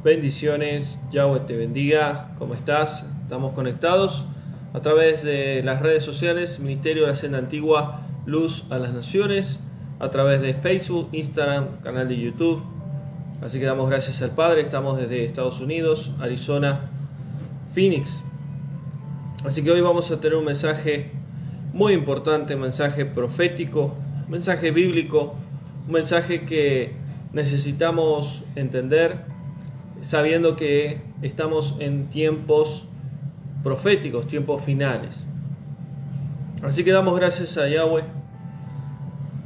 Bendiciones, Yahweh te bendiga. ¿Cómo estás? Estamos conectados a través de las redes sociales, Ministerio de la Senda Antigua, Luz a las Naciones, a través de Facebook, Instagram, canal de YouTube. Así que damos gracias al Padre. Estamos desde Estados Unidos, Arizona, Phoenix. Así que hoy vamos a tener un mensaje muy importante, un mensaje profético, un mensaje bíblico, un mensaje que necesitamos entender, sabiendo que estamos en tiempos proféticos, tiempos finales. Así que damos gracias a Yahweh,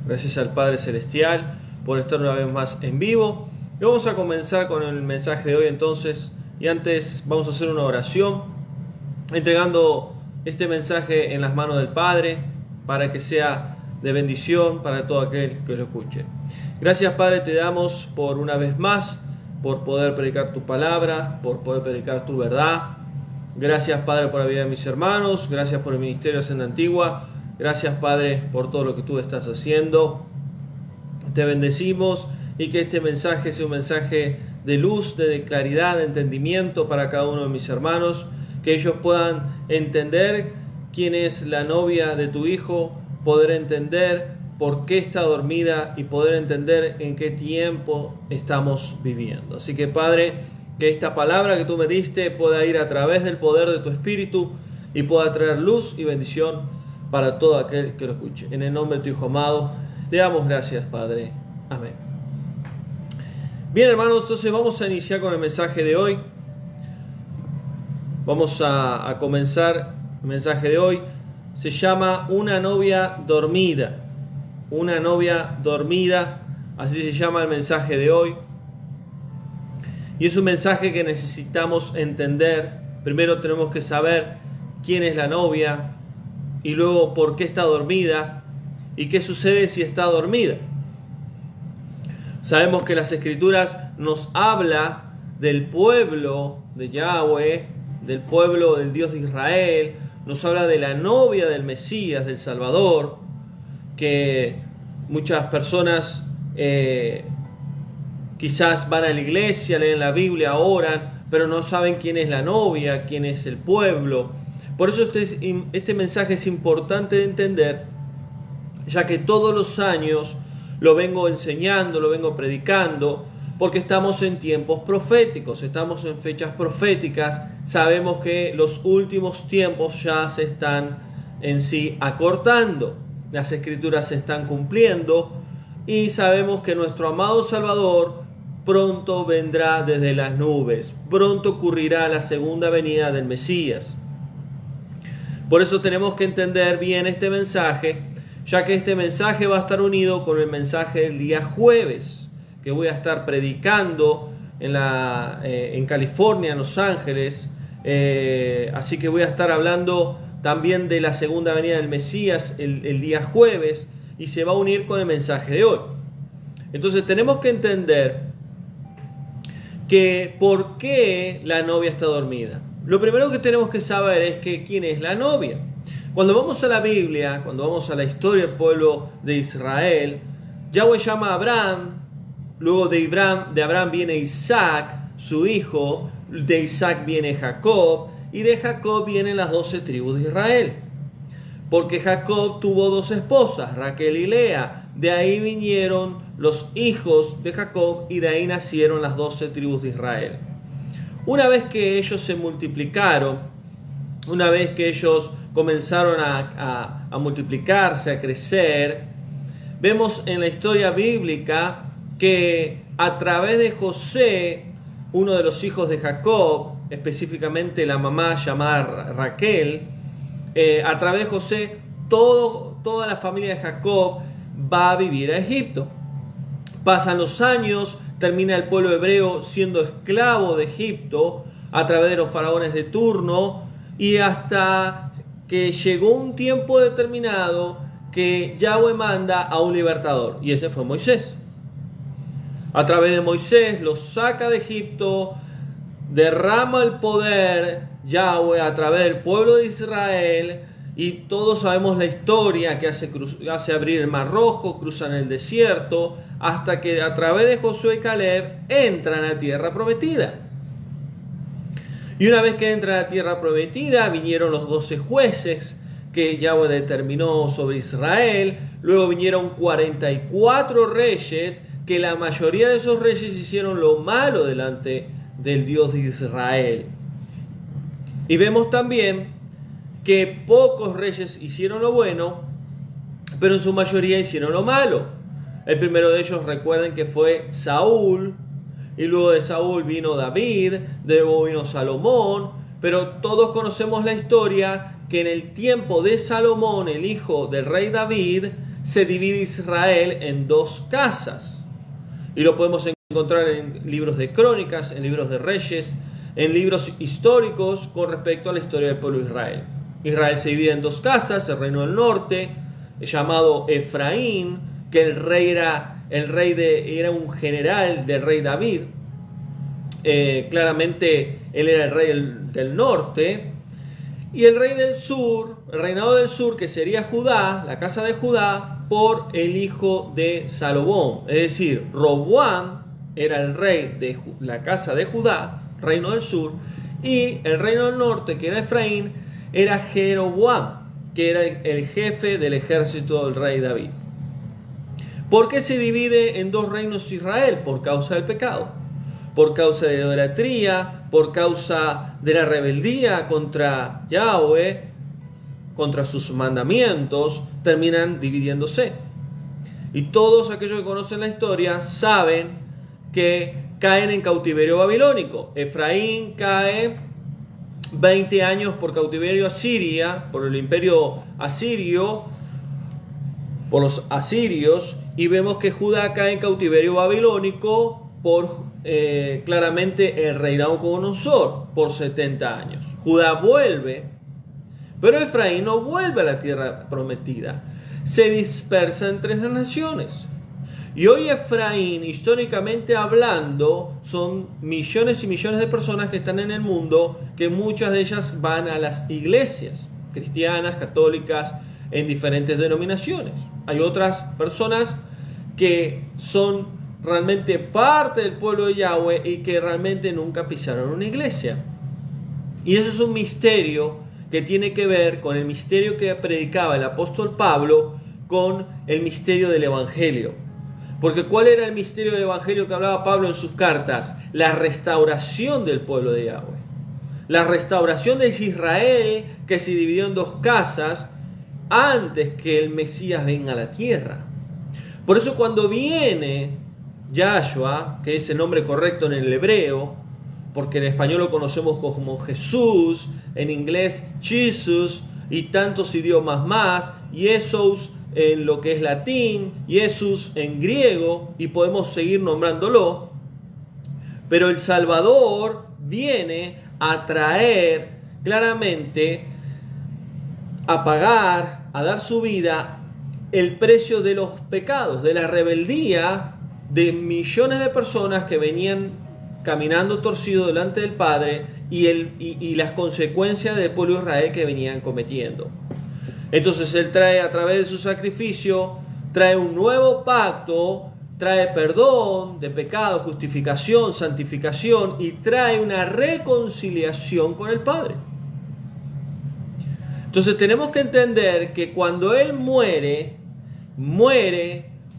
gracias al Padre Celestial por estar una vez más en vivo. Y vamos a comenzar con el mensaje de hoy entonces. Y antes vamos a hacer una oración, entregando este mensaje en las manos del Padre, para que sea de bendición para todo aquel que lo escuche. Gracias, Padre, te damos por una vez más, por poder predicar tu palabra, por poder predicar tu verdad. Gracias, Padre, por la vida de mis hermanos. Gracias por el Ministerio de Senda Antigua. Gracias, Padre, por todo lo que tú estás haciendo. Te bendecimos y que este mensaje sea un mensaje de luz, de claridad, de entendimiento para cada uno de mis hermanos. Que ellos puedan entender quién es la novia de tu Hijo, poder entender por qué está dormida y poder entender en qué tiempo estamos viviendo. Así que, Padre, que esta palabra que tú me diste pueda ir a través del poder de tu Espíritu y pueda traer luz y bendición para todo aquel que lo escuche. En el nombre de tu Hijo amado, te damos gracias, Padre. Amén. Bien, hermanos, entonces vamos a iniciar con el mensaje de hoy. Vamos a comenzar el mensaje de hoy. Se llama Una novia dormida. Una novia dormida, así se llama el mensaje de hoy. Y es un mensaje que necesitamos entender. Primero tenemos que saber quién es la novia y luego por qué está dormida y qué sucede si está dormida. Sabemos que las Escrituras nos habla del pueblo de Yahweh, del pueblo del Dios de Israel, nos habla de la novia del Mesías, del Salvador, que muchas personas quizás van a la iglesia, leen la Biblia, oran, pero no saben quién es la novia, quién es el pueblo. Por eso este mensaje es importante de entender, ya que todos los años lo vengo enseñando, lo vengo predicando, porque estamos en tiempos proféticos, estamos en fechas proféticas. Sabemos que los últimos tiempos ya se están en sí acortando. Las Escrituras se están cumpliendo y sabemos que nuestro amado Salvador pronto vendrá desde las nubes. Pronto ocurrirá la segunda venida del Mesías. Por eso tenemos que entender bien este mensaje, ya que este mensaje va a estar unido con el mensaje del día jueves, que voy a estar predicando en California, en Los Ángeles. Así que voy a estar hablando también de la segunda venida del Mesías el día jueves, y se va a unir con el mensaje de hoy. Entonces tenemos que entender que por qué la novia está dormida. Lo primero que tenemos que saber es que quién es la novia. Cuando vamos a la Biblia, cuando vamos a la historia del pueblo de Israel, Yahweh llama a Abraham, luego de Abraham viene Isaac, su hijo, de Isaac viene Jacob, y de Jacob vienen las 12 tribus de Israel. Porque Jacob tuvo 2 esposas, Raquel y Lea. De ahí vinieron los hijos de Jacob y de ahí nacieron las 12 tribus de Israel. Una vez que ellos se multiplicaron, una vez que ellos comenzaron a multiplicarse, a crecer, vemos en la historia bíblica que a través de José, uno de los hijos de Jacob, específicamente la mamá llamada Raquel, a través de José, toda la familia de Jacob va a vivir a Egipto. Pasan los años, termina el pueblo hebreo siendo esclavo de Egipto a través de los faraones de turno, y hasta que llegó un tiempo determinado que Yahweh manda a un libertador, y ese fue Moisés. A través de Moisés los saca de Egipto, derrama el poder Yahweh a través del pueblo de Israel, y todos sabemos la historia que hace abrir el Mar Rojo, cruzan el desierto, hasta que a través de Josué y Caleb entran a tierra prometida. Y una vez que entra a la tierra prometida, vinieron los 12 jueces que Yahweh determinó sobre Israel. Luego vinieron 44 reyes, que la mayoría de esos reyes hicieron lo malo delante del Dios de Israel. Y vemos también que pocos reyes hicieron lo bueno, pero en su mayoría hicieron lo malo. El primero de ellos, recuerden que fue Saúl, y luego de Saúl vino David, luego vino Salomón, pero todos conocemos la historia que en el tiempo de Salomón, el hijo del rey David, se divide Israel en dos casas. Y lo podemos encontrar en libros de crónicas, en libros de reyes, en libros históricos con respecto a la historia del pueblo de Israel. Israel se divide en dos casas, el reino del norte, llamado Efraín, que el rey era un general del rey David. Claramente él era el rey del norte. Y el rey del sur, el reinado del sur, que sería Judá, la casa de Judá, por el hijo de Salomón. Es decir, Roboam era el rey de la casa de Judá, reino del sur, y el reino del norte, que era Efraín, era Jeroboam, que era el jefe del ejército del rey David. ¿Por qué se divide en dos reinos Israel? Por causa del pecado, por causa de la idolatría, por causa de la rebeldía contra Yahweh, contra sus mandamientos, terminan dividiéndose. Y todos aquellos que conocen la historia saben que caen en cautiverio babilónico. Efraín cae 20 años por cautiverio asiria, por el imperio asirio, por los asirios, y vemos que Judá cae en cautiverio babilónico por claramente el reinado de Nabucodonosor por 70 años. Judá vuelve, pero Efraín no vuelve a la tierra prometida, se dispersa entre las naciones. Y hoy Efraín, históricamente hablando, son millones y millones de personas que están en el mundo, que muchas de ellas van a las iglesias cristianas, católicas, en diferentes denominaciones. Hay otras personas que son realmente parte del pueblo de Yahweh y que realmente nunca pisaron una iglesia. Y eso es un misterio que tiene que ver con el misterio que predicaba el apóstol Pablo, con el misterio del evangelio. Porque ¿cuál era el misterio del evangelio que hablaba Pablo en sus cartas? La restauración del pueblo de Yahweh. La restauración de Israel, que se dividió en dos casas antes que el Mesías venga a la tierra. Por eso cuando viene Yahshua, que es el nombre correcto en el hebreo, porque en español lo conocemos como Jesús, en inglés Jesus y tantos idiomas más, Jesús en lo que es latín, Jesús en griego, y podemos seguir nombrándolo. Pero el Salvador viene a traer claramente, a pagar, a dar su vida, el precio de los pecados, de la rebeldía de millones de personas que venían caminando torcido delante del Padre y las consecuencias del pueblo de Israel que venían cometiendo. Entonces Él trae a través de su sacrificio, trae un nuevo pacto, trae perdón de pecado, justificación, santificación y trae una reconciliación con el Padre. Entonces tenemos que entender que cuando Él muere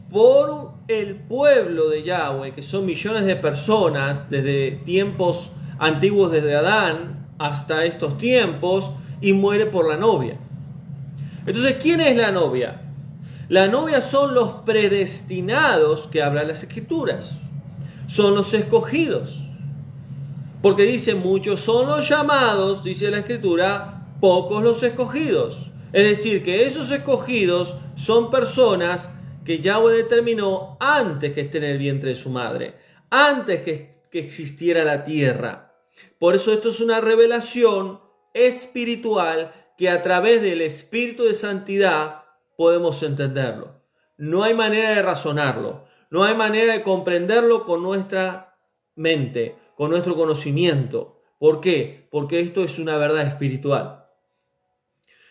por el pueblo de Yahweh, que son millones de personas desde tiempos antiguos, desde Adán hasta estos tiempos, y muere por la novia. Entonces, ¿quién es la novia? La novia son los predestinados que hablan las Escrituras. Son los escogidos. Porque dice, muchos son los llamados, dice la Escritura, pocos los escogidos. Es decir, que esos escogidos son personas que Yahweh determinó antes que esté en el vientre de su madre, antes que existiera la tierra. Por eso esto es una revelación espiritual que a través del Espíritu de Santidad podemos entenderlo. No hay manera de razonarlo, no hay manera de comprenderlo con nuestra mente, con nuestro conocimiento. ¿Por qué? Porque esto es una verdad espiritual.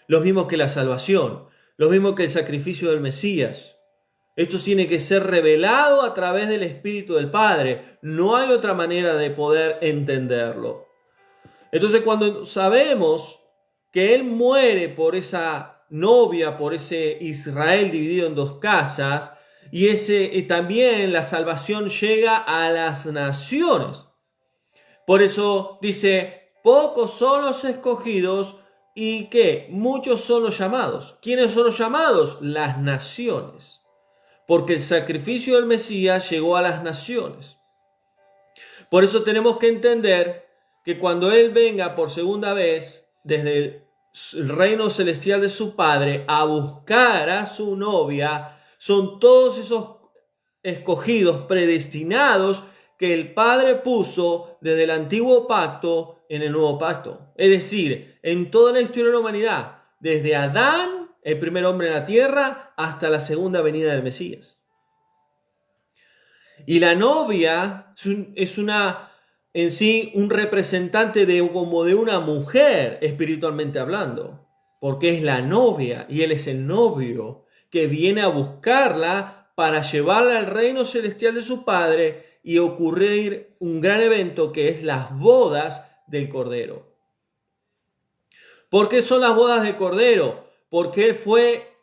Lo mismo que la salvación, lo mismo que el sacrificio del Mesías. Esto tiene que ser revelado a través del Espíritu del Padre. No hay otra manera de poder entenderlo. Entonces, cuando sabemos que Él muere por esa novia, por ese Israel dividido en dos casas, y también la salvación llega a las naciones. Por eso dice, pocos son los escogidos y que muchos son los llamados. ¿Quiénes son los llamados? Las naciones. Porque el sacrificio del Mesías llegó a las naciones. Por eso tenemos que entender que cuando Él venga por segunda vez desde el reino celestial de su Padre a buscar a su novia, son todos esos escogidos, predestinados, que el Padre puso desde el antiguo pacto en el nuevo pacto. Es decir, en toda la historia de la humanidad, desde Adán, el primer hombre en la tierra, hasta la segunda venida del Mesías. Y la novia es en sí un representante como de una mujer, espiritualmente hablando, porque es la novia y Él es el novio que viene a buscarla para llevarla al reino celestial de su Padre y ocurrir un gran evento que es las bodas del Cordero. ¿Por qué son las bodas del Cordero? Porque Él fue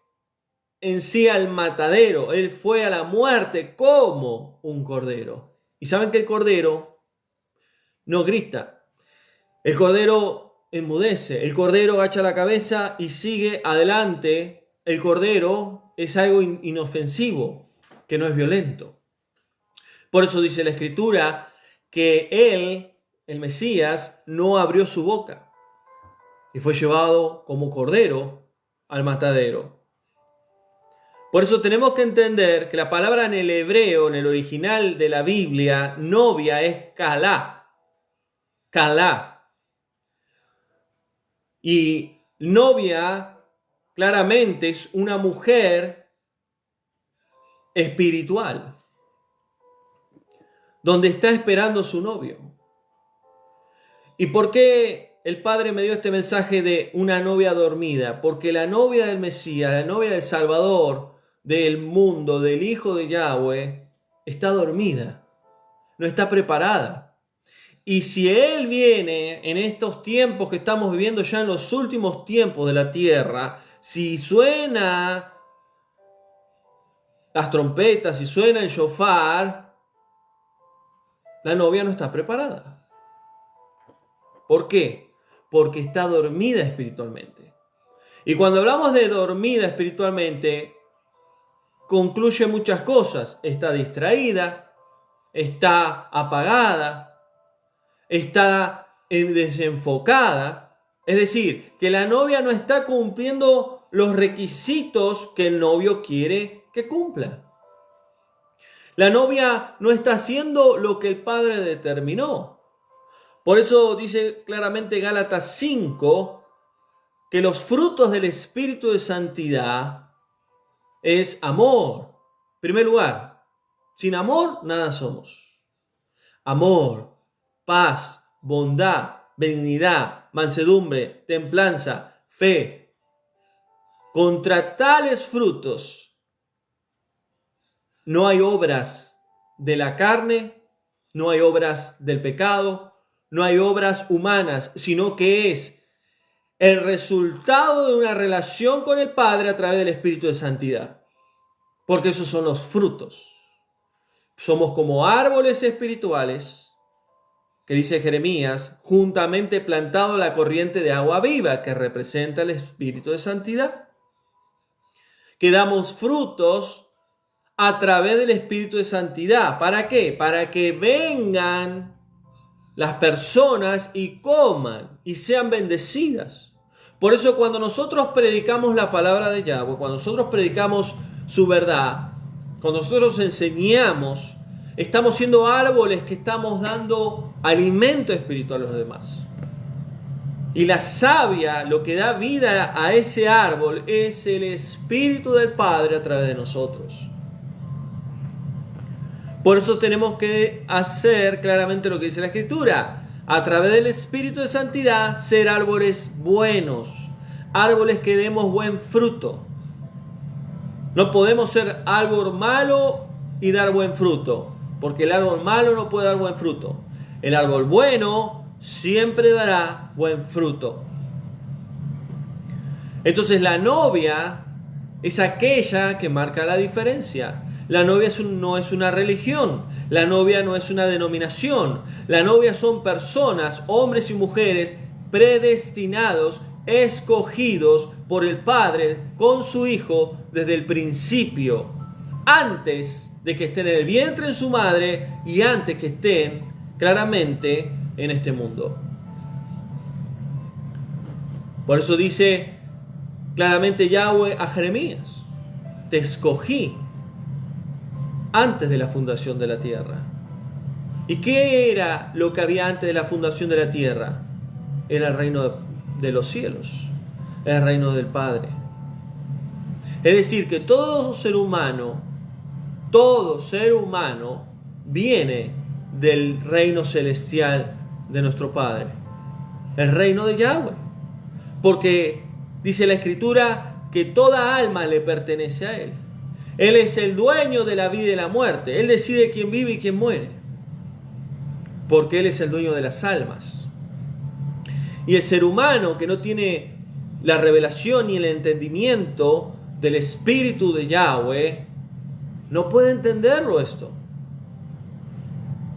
en sí al matadero, Él fue a la muerte como un cordero. Y saben que el cordero no grita, el cordero enmudece, el cordero agacha la cabeza y sigue adelante. El cordero es algo inofensivo, que no es violento. Por eso dice la Escritura que Él, el Mesías, no abrió su boca y fue llevado como cordero al matadero. Por eso tenemos que entender que la palabra en el hebreo, en el original de la Biblia, novia es kalá. Kalá. Y novia claramente es una mujer espiritual, donde está esperando su novio. ¿Y por qué el Padre me dio este mensaje de una novia dormida? Porque la novia del Mesías, la novia del Salvador, del mundo, del Hijo de Yahweh, está dormida, no está preparada. Y si Él viene en estos tiempos que estamos viviendo ya en los últimos tiempos de la tierra, si suena las trompetas, si suena el shofar, la novia no está preparada. ¿Por qué? Porque está dormida espiritualmente. Y cuando hablamos de dormida espiritualmente, concluye muchas cosas. Está distraída, está apagada, está desenfocada. Es decir, que la novia no está cumpliendo los requisitos que el novio quiere que cumpla. La novia no está haciendo lo que el Padre determinó. Por eso dice claramente Gálatas 5 que los frutos del Espíritu de Santidad es amor. En primer lugar, sin amor nada somos. Amor, paz, bondad, benignidad, mansedumbre, templanza, fe. Contra tales frutos no hay obras de la carne, no hay obras del pecado, no hay obras humanas, sino que es el resultado de una relación con el Padre a través del Espíritu de Santidad. Porque esos son los frutos. Somos como árboles espirituales, que dice Jeremías, juntamente plantado la corriente de agua viva, que representa el Espíritu de Santidad. Que damos frutos a través del Espíritu de Santidad. ¿Para qué? Para que vengan las personas y coman y sean bendecidas. Por eso cuando nosotros predicamos la palabra de Yahweh, cuando nosotros predicamos su verdad, cuando nosotros enseñamos, estamos siendo árboles que estamos dando alimento espiritual a los demás. Y la savia, lo que da vida a ese árbol, es el Espíritu del Padre a través de nosotros. Por eso tenemos que hacer claramente lo que dice la Escritura. A través del Espíritu de Santidad, ser árboles buenos. Árboles que demos buen fruto. No podemos ser árbol malo y dar buen fruto. Porque el árbol malo no puede dar buen fruto. El árbol bueno siempre dará buen fruto. Entonces la novia es aquella que marca la diferencia. La novia no es una religión, la novia no es una denominación, la novia son personas, hombres y mujeres, predestinados, escogidos por el Padre con su Hijo desde el principio, antes de que estén en el vientre de su madre y antes que estén claramente en este mundo. Por eso dice claramente Yahweh a Jeremías: te escogí antes de la fundación de la tierra. ¿Y qué era lo que había antes de la fundación de la tierra? Era el reino de los cielos, el reino del Padre. Es decir, que todo ser humano viene del reino celestial de nuestro Padre, el reino de Yahweh. Porque dice la Escritura que toda alma le pertenece a Él. Él es el dueño de la vida y la muerte. Él decide quién vive y quién muere, porque Él es el dueño de las almas. Y el ser humano que no tiene la revelación ni el entendimiento del Espíritu de Yahweh no puede entenderlo esto.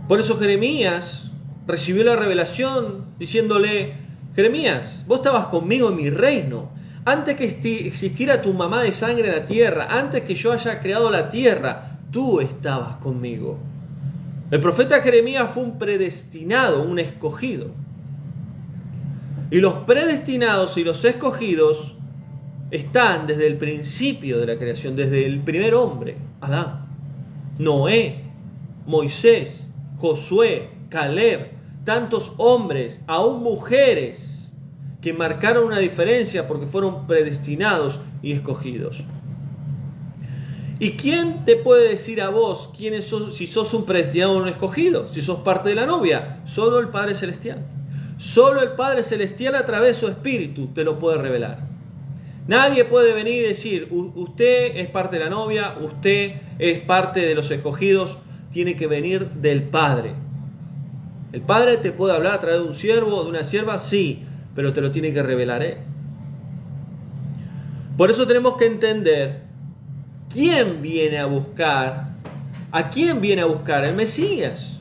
Por eso Jeremías recibió la revelación diciéndole: Jeremías, vos estabas conmigo en mi reino. Antes que existiera tu mamá de sangre en la tierra, antes que yo haya creado la tierra, tú estabas conmigo. El profeta Jeremías fue un predestinado, un escogido. Y los predestinados y los escogidos están desde el principio de la creación, desde el primer hombre, Adán, Noé, Moisés, Josué, Caleb, tantos hombres, aún mujeres, que marcaron una diferencia porque fueron predestinados y escogidos. ¿Y quién te puede decir a vos quiénes sos, si sos un predestinado o un escogido? Si sos parte de la novia, solo el Padre Celestial. Solo el Padre Celestial a través de su Espíritu te lo puede revelar. Nadie puede venir y decir: usted es parte de la novia, usted es parte de los escogidos. Tiene que venir del Padre. El Padre te puede hablar a través de un siervo o de una sierva, sí, pero te lo tiene que revelar Él. Por eso tenemos que entender quién viene a buscar, a quién viene a buscar el Mesías.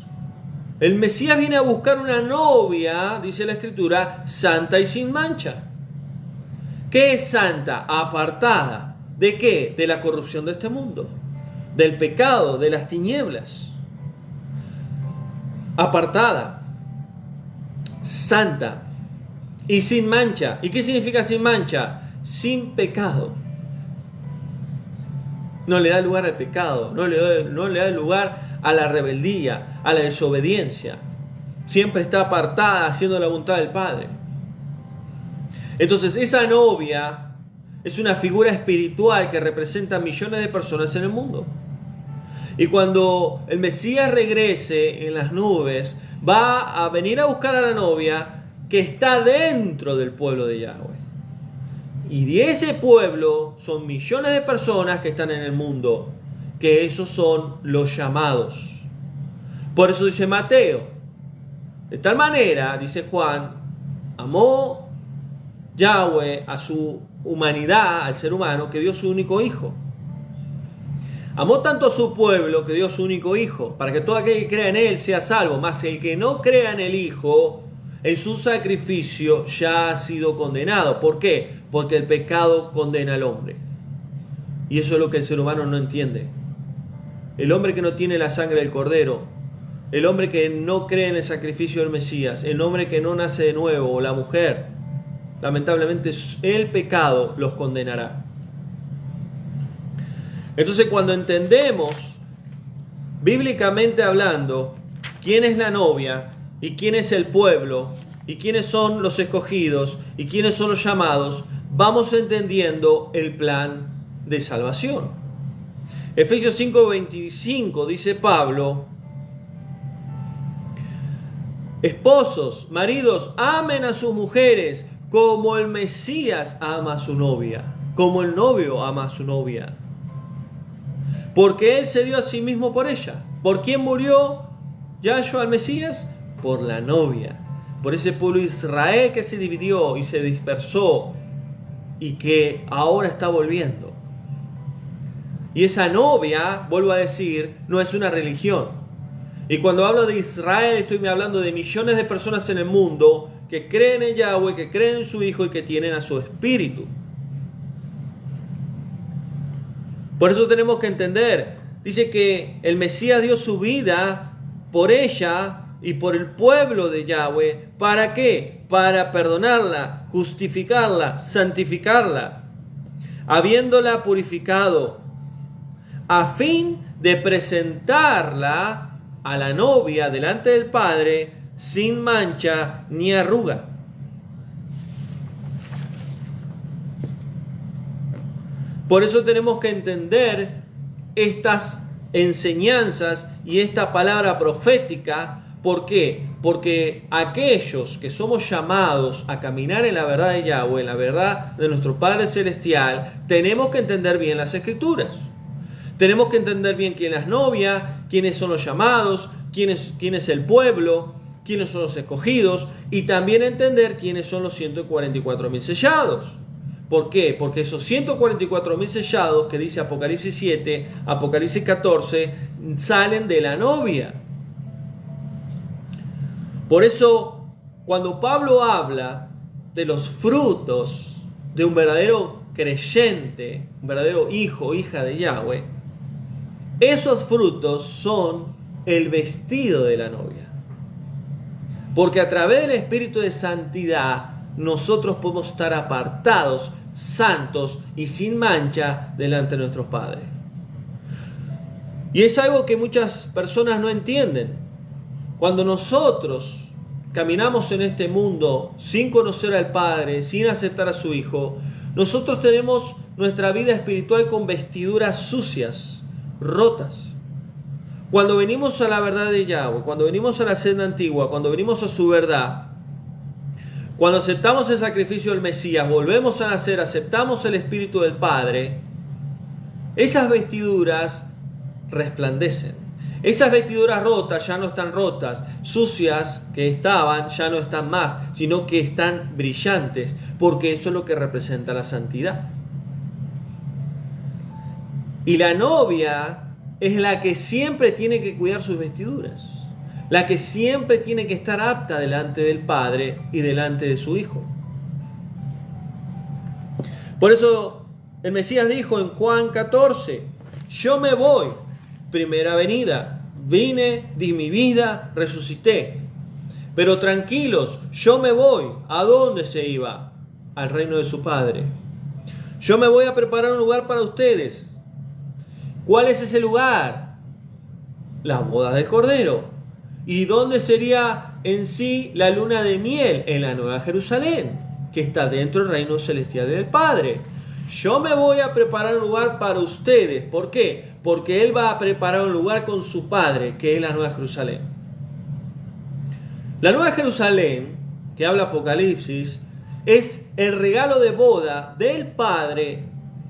El Mesías viene a buscar una novia, dice la Escritura, santa y sin mancha. ¿Qué es santa? Apartada. ¿De qué? De la corrupción de este mundo, del pecado, de las tinieblas. Apartada, santa y sin mancha. ¿Y qué significa sin mancha? Sin pecado. No le da lugar al pecado, no le da lugar a la rebeldía, a la desobediencia. Siempre está apartada haciendo la voluntad del Padre. Entonces esa novia es una figura espiritual que representa a millones de personas en el mundo. Y cuando el Mesías regrese en las nubes, va a venir a buscar a la novia que está dentro del pueblo de Yahweh. Y de ese pueblo son millones de personas que están en el mundo, que esos son los llamados. Por eso dice Mateo: de tal manera, dice Juan, amó Yahweh a su humanidad, al ser humano, que dio su único hijo. Amó tanto a su pueblo que dio su único hijo, para que todo aquel que crea en él sea salvo. Mas el que no crea en el Hijo, en su sacrificio ya ha sido condenado. ¿Por qué? Porque el pecado condena al hombre. Y eso es lo que el ser humano no entiende. El hombre que no tiene la sangre del Cordero, el hombre que no cree en el sacrificio del Mesías, el hombre que no nace de nuevo, o la mujer, lamentablemente el pecado los condenará. Entonces, cuando entendemos, bíblicamente hablando, quién es la novia y quién es el pueblo y quiénes son los escogidos y quiénes son los llamados, vamos entendiendo el plan de salvación. Efesios 5:25 dice Pablo: esposos, maridos, amen a sus mujeres como el Mesías ama a su novia, como el novio ama a su novia. Porque Él se dio a sí mismo por ella. ¿Por quién murió Yahshua al Mesías? Por la novia. por ese pueblo de Israel que se dividió y se dispersó y que ahora está volviendo. Y esa novia, vuelvo a decir, no es una religión. Y cuando hablo de Israel, estoy hablando de millones de personas en el mundo que creen en Yahweh, que creen en su Hijo y que tienen a su Espíritu. Por eso tenemos que entender, dice que el Mesías dio su vida por ella y por el pueblo de Yahweh. ¿Para qué? Para perdonarla, justificarla, santificarla, habiéndola purificado, a fin de presentarla a la novia delante del Padre sin mancha ni arruga. Por eso tenemos que entender estas enseñanzas y esta palabra profética. ¿Por qué? Porque aquellos que somos llamados a caminar en la verdad de Yahweh, en la verdad de nuestro Padre Celestial, tenemos que entender bien las Escrituras. Tenemos que entender bien quién es la novia, quiénes son los llamados, quién es el pueblo, quiénes son los escogidos, y también entender quiénes son los 144.000 sellados. ¿Por qué? Porque esos 144.000 sellados que dice Apocalipsis 7, Apocalipsis 14, salen de la novia. Por eso, cuando Pablo habla de los frutos de un verdadero creyente, un verdadero hijo o hija de Yahweh, esos frutos son el vestido de la novia. Porque a través del Espíritu de Santidad nosotros podemos estar apartados, santos y sin mancha delante de nuestros padres. Y es algo que muchas personas no entienden. Cuando nosotros caminamos en este mundo sin conocer al Padre, sin aceptar a su Hijo, nosotros tenemos nuestra vida espiritual con vestiduras sucias, rotas. Cuando venimos a la verdad de Yahweh, cuando venimos a la senda antigua, cuando venimos a su verdad, cuando aceptamos el sacrificio del Mesías, volvemos a nacer, aceptamos el Espíritu del Padre, esas vestiduras resplandecen. Esas vestiduras rotas ya no están rotas, sucias que estaban ya no están más, sino que están brillantes, porque eso es lo que representa la santidad. Y la novia es la que siempre tiene que cuidar sus vestiduras, la que siempre tiene que estar apta delante del Padre y delante de su Hijo. Por eso el Mesías dijo en Juan 14, yo me voy, primera venida, vine, di mi vida, resucité. Pero tranquilos, yo me voy. ¿A dónde se iba? Al reino de su Padre. Yo me voy a preparar un lugar para ustedes. ¿Cuál es ese lugar? La boda del Cordero. ¿Y dónde sería en sí la luna de miel? En la Nueva Jerusalén, que está dentro del reino celestial del Padre. Yo me voy a preparar un lugar para ustedes. ¿Por qué? Porque Él va a preparar un lugar con su Padre, que es la Nueva Jerusalén. La Nueva Jerusalén, que habla Apocalipsis, es el regalo de boda del Padre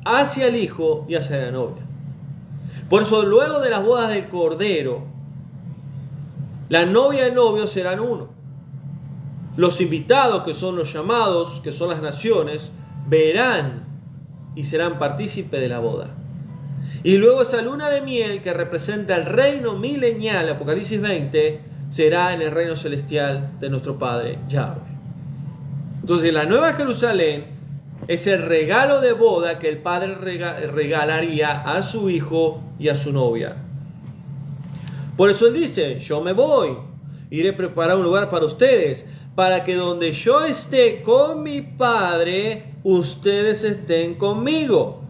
hacia el Hijo y hacia la novia. Por eso, luego de las bodas del Cordero, la novia y el novio serán uno. Los invitados, que son los llamados, que son las naciones, verán y serán partícipes de la boda. Y luego esa luna de miel, que representa el reino milenial, Apocalipsis 20, será en el reino celestial de nuestro Padre Yahweh. Entonces, la Nueva Jerusalén es el regalo de boda que el Padre regalaría a su Hijo y a su novia. Por eso Él dice, yo me voy, iré a preparar un lugar para ustedes, para que donde yo esté con mi Padre, ustedes estén conmigo.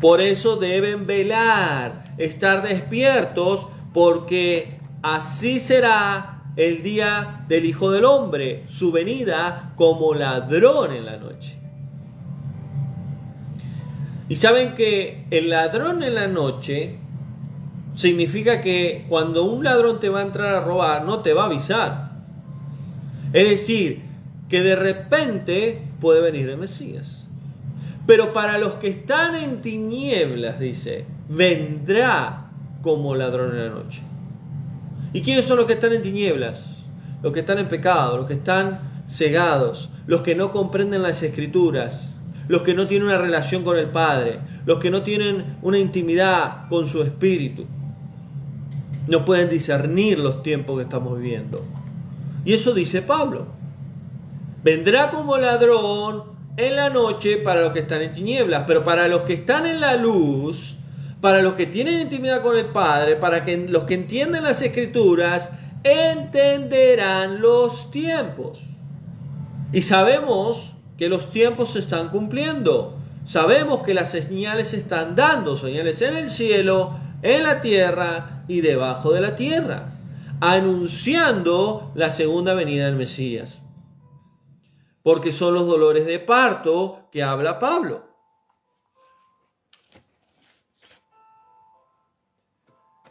Por eso deben velar, estar despiertos, porque así será el día del Hijo del Hombre, su venida como ladrón en la noche. Y saben que el ladrón en la noche significa que cuando un ladrón te va a entrar a robar, no te va a avisar. Es decir, que de repente puede venir el Mesías. Pero para los que están en tinieblas, dice, vendrá como ladrón en la noche. ¿Y quiénes son los que están en tinieblas? los que están en pecado, los que están cegados, los que no comprenden las Escrituras, los que no tienen una relación con el Padre, los que no tienen una intimidad con su Espíritu. No pueden discernir los tiempos que estamos viviendo. Y eso dice Pablo. Vendrá como ladrón en la noche para los que están en tinieblas, pero para los que están en la luz, para los que tienen intimidad con el Padre, para que los que entienden las Escrituras, entenderán los tiempos. Y sabemos que los tiempos se están cumpliendo. Sabemos que las señales se están dando, señales en el cielo, en la tierra y debajo de la tierra, anunciando la segunda venida del Mesías. Porque son los dolores de parto que habla Pablo.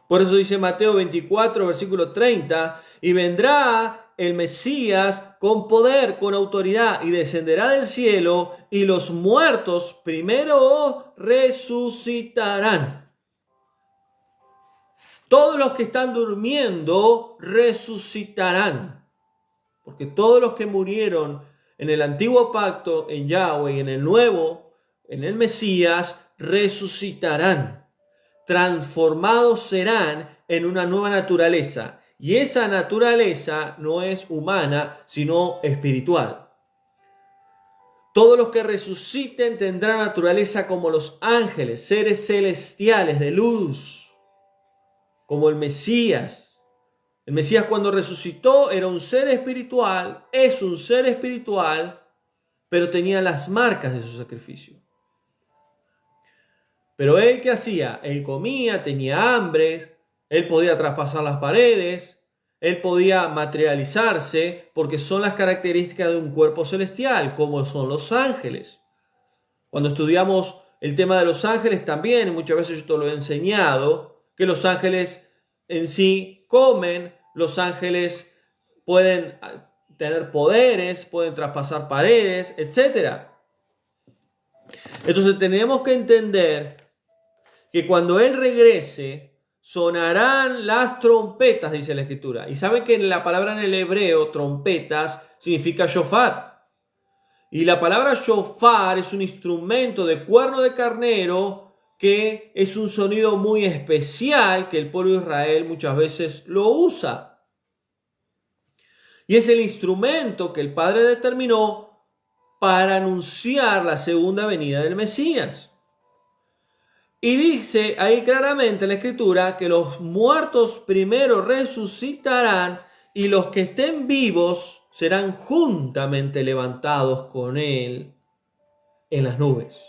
Por eso dice Mateo 24, versículo 30, y vendrá el Mesías con poder, con autoridad, y descenderá del cielo, y los muertos primero resucitarán. Todos los que están durmiendo resucitarán. Porque todos los que murieron en el antiguo pacto, en Yahweh, y en el nuevo, en el Mesías, resucitarán. Transformados serán en una nueva naturaleza. Y esa naturaleza no es humana, sino espiritual. Todos los que resuciten tendrán naturaleza como los ángeles, seres celestiales de luz, como el Mesías. El Mesías cuando resucitó era un ser espiritual, es un ser espiritual, pero tenía las marcas de su sacrificio. Pero él, ¿qué hacía? Él comía, tenía hambre, él podía traspasar las paredes, él podía materializarse, porque son las características de un cuerpo celestial, como son los ángeles. Cuando estudiamos el tema de los ángeles también, muchas veces yo te lo he enseñado, que los ángeles en sí comen, los ángeles pueden tener poderes, pueden traspasar paredes, etc. Entonces tenemos que entender que cuando Él regrese, sonarán las trompetas, dice la Escritura. Y saben que la palabra en el hebreo, trompetas, significa shofar. Y la palabra shofar es un instrumento de cuerno de carnero que es un sonido muy especial que el pueblo de Israel muchas veces lo usa. Y es el instrumento que el Padre determinó para anunciar la segunda venida del Mesías. Y dice ahí claramente en la Escritura que los muertos primero resucitarán y los que estén vivos serán juntamente levantados con Él en las nubes.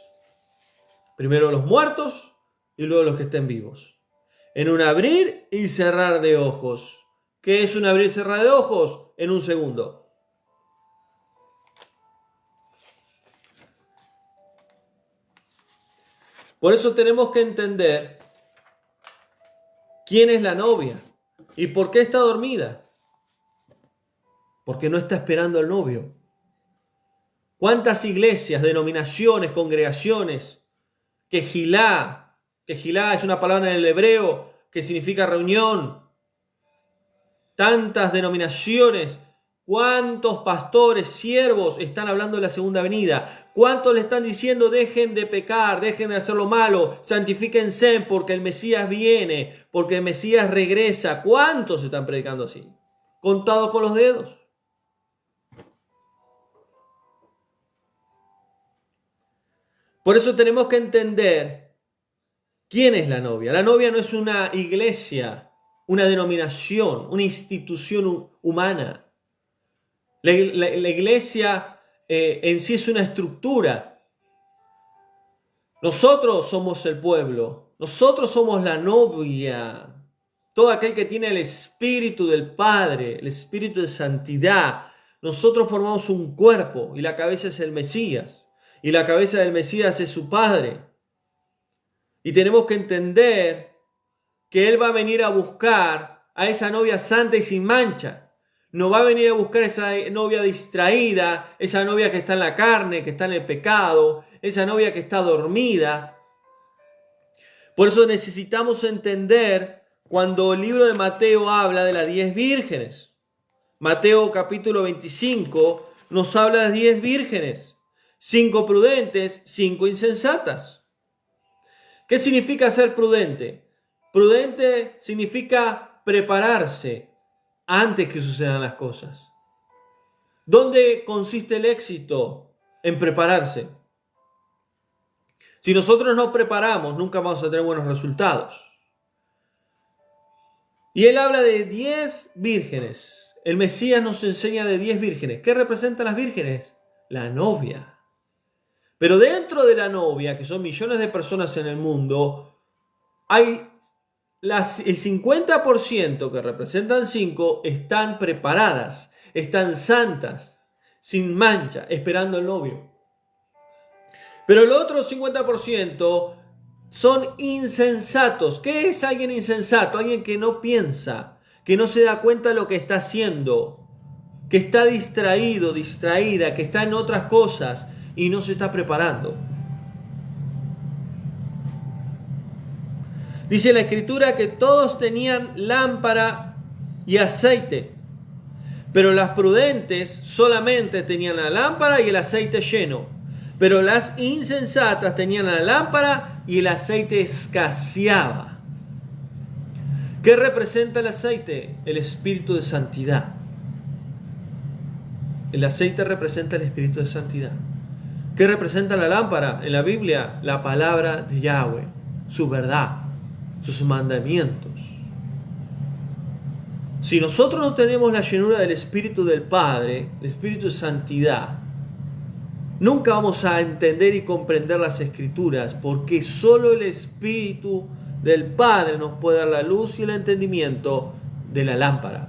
Primero los muertos y luego los que estén vivos. En un abrir y cerrar de ojos. ¿Qué es un abrir y cerrar de ojos? En un segundo. Por eso tenemos que entender quién es la novia y por qué está dormida. Porque no está esperando al novio. ¿Cuántas iglesias, denominaciones, congregaciones, Kehilá es una palabra en el hebreo que significa reunión? Tantas denominaciones. ¿Cuántos pastores, siervos están hablando de la segunda venida? ¿Cuántos le están diciendo dejen de pecar, dejen de hacer lo malo, santifíquense porque el Mesías viene, porque el Mesías regresa? ¿Cuántos están predicando así? Contados con los dedos. Por eso tenemos que entender quién es la novia. La novia no es una iglesia, una denominación, una institución humana. La iglesia en sí es una estructura. Nosotros somos el pueblo. Nosotros somos la novia. Todo aquel que tiene el Espíritu del Padre, el Espíritu de santidad. Nosotros formamos un cuerpo y la cabeza es el Mesías. Y la cabeza del Mesías es su Padre. Y tenemos que entender que Él va a venir a buscar a esa novia santa y sin mancha. No va a venir a buscar esa novia distraída, esa novia que está en la carne, que está en el pecado, esa novia que está dormida. Por eso necesitamos entender cuando el libro de Mateo habla de las 10 vírgenes. Mateo capítulo 25 nos habla de 10 vírgenes, 5 prudentes, 5 insensatas. ¿Qué significa ser prudente? Prudente significa prepararse antes que sucedan las cosas. ¿Dónde consiste el éxito? En prepararse. Si nosotros nos preparamos, nunca vamos a tener buenos resultados. Y él habla de 10 vírgenes. El Mesías nos enseña de 10 vírgenes. ¿Qué representan las vírgenes? La novia. Pero dentro de la novia, que son millones de personas en el mundo, hay el 50% que representan 5 están preparadas, están santas, sin mancha, esperando el novio. Pero el otro 50% son insensatos. ¿Qué es alguien insensato? Alguien que no piensa, que no se da cuenta de lo que está haciendo, que está distraído, distraída, que está en otras cosas y no se está preparando. Dice la Escritura que todos tenían lámpara y aceite, pero las prudentes solamente tenían la lámpara y el aceite lleno. Pero las insensatas tenían la lámpara y el aceite escaseaba. ¿Qué representa el aceite? El espíritu de santidad. El aceite representa el espíritu de santidad. ¿Qué representa la lámpara? En la Biblia, la palabra de Yahweh, su verdad, sus mandamientos. Si nosotros no tenemos la llenura del Espíritu del Padre, el Espíritu de santidad, nunca vamos a entender y comprender las Escrituras, porque solo el Espíritu del Padre nos puede dar la luz y el entendimiento de la lámpara.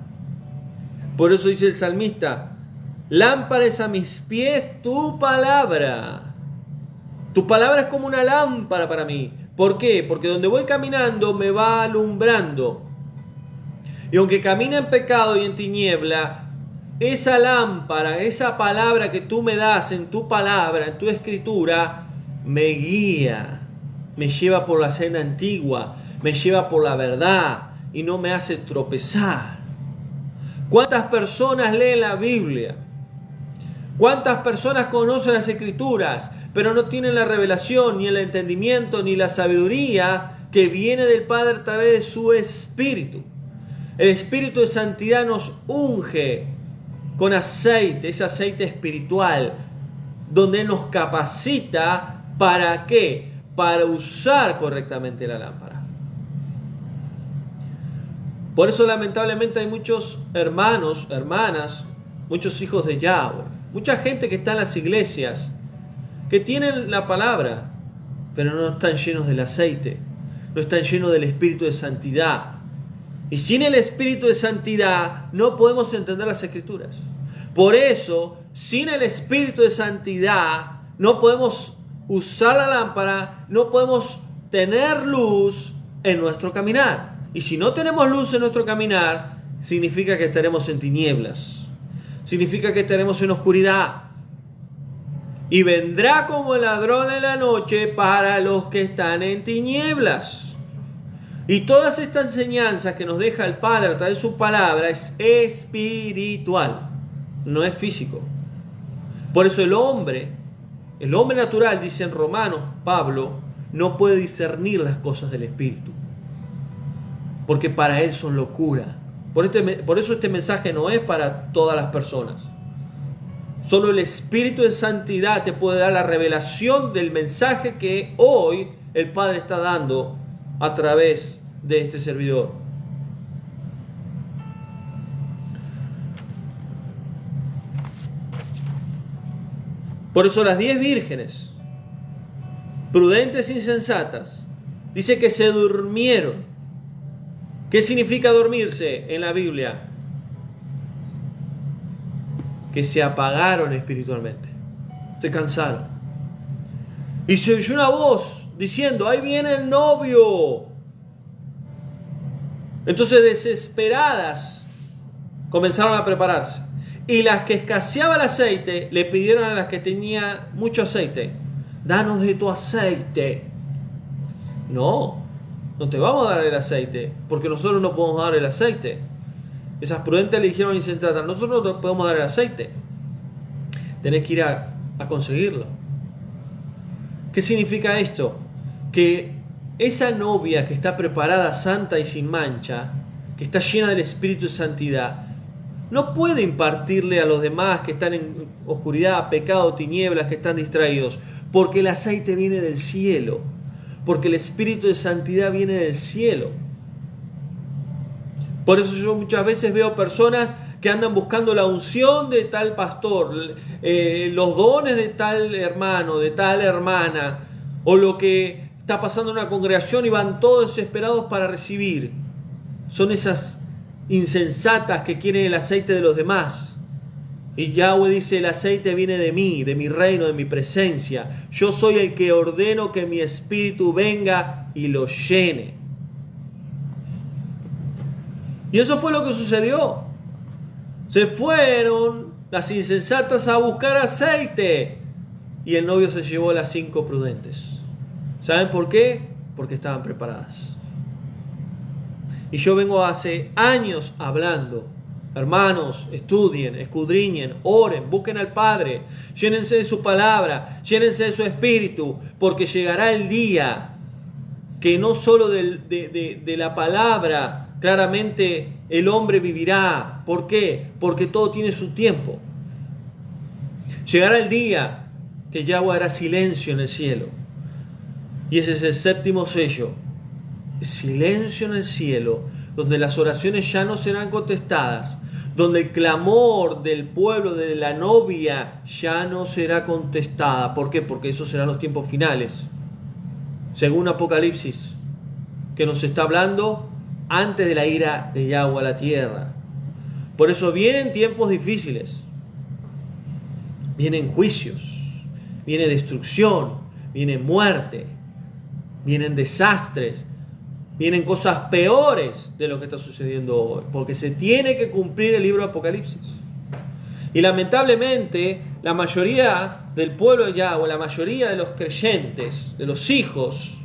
Por eso dice el salmista: lámpara es a mis pies tu palabra. Tu palabra es como una lámpara para mí. ¿Por qué? Porque donde voy caminando me va alumbrando. Y aunque camine en pecado y en tiniebla, esa lámpara, esa palabra que tú me das en tu palabra, en tu escritura, me guía, me lleva por la senda antigua, me lleva por la verdad y no me hace tropezar. ¿Cuántas personas leen la Biblia? ¿Cuántas personas conocen las escrituras, pero no tienen la revelación, ni el entendimiento, ni la sabiduría que viene del Padre a través de su Espíritu? El Espíritu de santidad nos unge con aceite, ese aceite espiritual, donde nos capacita ¿para qué? Para usar correctamente la lámpara. Por eso lamentablemente hay muchos hermanos, hermanas, muchos hijos de Yahweh, mucha gente que está en las iglesias, que tienen la palabra, pero no están llenos del aceite, no están llenos del Espíritu de santidad. Y sin el Espíritu de santidad no podemos entender las Escrituras. Por eso, sin el Espíritu de santidad no podemos usar la lámpara, no podemos tener luz en nuestro caminar. Y si no tenemos luz en nuestro caminar, significa que estaremos en tinieblas. Significa que estaremos en oscuridad. Y vendrá como el ladrón en la noche para los que están en tinieblas. Y todas estas enseñanzas que nos deja el Padre a través de su palabra es espiritual, no es físico. Por eso el hombre natural, dice en Romanos Pablo, no puede discernir las cosas del Espíritu, porque para él son locura. Por eso este mensaje no es para todas las personas. Solo el Espíritu de santidad te puede dar la revelación del mensaje que hoy el Padre está dando a través de este servidor. Por eso las 10 vírgenes, prudentes e insensatas, dice que se durmieron. ¿Qué significa dormirse en la Biblia? Que se apagaron espiritualmente, se cansaron. Y se oyó una voz diciendo: ahí viene el novio. Entonces, desesperadas, comenzaron a prepararse. Y las que escaseaba el aceite le pidieron a las que tenía mucho aceite: danos de tu aceite. No te vamos a dar el aceite, porque nosotros no podemos dar el aceite. Esas prudentes le dijeron a la insensata: nosotros no te podemos dar el aceite, tenés que ir a conseguirlo. ¿Qué significa esto? Que esa novia que está preparada, santa y sin mancha, que está llena del Espíritu de Santidad, no puede impartirle a los demás que están en oscuridad, pecado, tinieblas, que están distraídos, porque el aceite viene del cielo, porque el Espíritu de Santidad viene del cielo. Por eso yo muchas veces veo personas que andan buscando la unción de tal pastor, los dones de tal hermano, de tal hermana, o lo que está pasando en una congregación y van todos desesperados para recibir. Son esas insensatas que quieren el aceite de los demás. Y Yahweh dice: el aceite viene de mí, de mi reino, de mi presencia. Yo soy el que ordeno que mi espíritu venga y lo llene. Y eso fue lo que sucedió. Se fueron las insensatas a buscar aceite y el novio se llevó a las 5 prudentes. ¿Saben por qué? Porque estaban preparadas. Y yo vengo hace años hablando: hermanos, estudien, escudriñen, oren, busquen al Padre, llénense de su palabra, llénense de su espíritu, porque llegará el día que no solo de la palabra claramente el hombre vivirá. ¿Por qué? Porque todo tiene su tiempo. Llegará el día que Yahweh hará silencio en el cielo. Y ese es el 7º sello. Silencio en el cielo, donde las oraciones ya no serán contestadas, donde el clamor del pueblo, de la novia, ya no será contestada. ¿Por qué? Porque esos serán los tiempos finales, según Apocalipsis, que nos está hablando antes de la ira de Yahweh a la tierra. Por eso vienen tiempos difíciles, vienen juicios, viene destrucción, viene muerte, vienen desastres, vienen cosas peores de lo que está sucediendo hoy, porque se tiene que cumplir el libro de Apocalipsis. Y lamentablemente la mayoría del pueblo de Yahweh, la mayoría de los creyentes, de los hijos,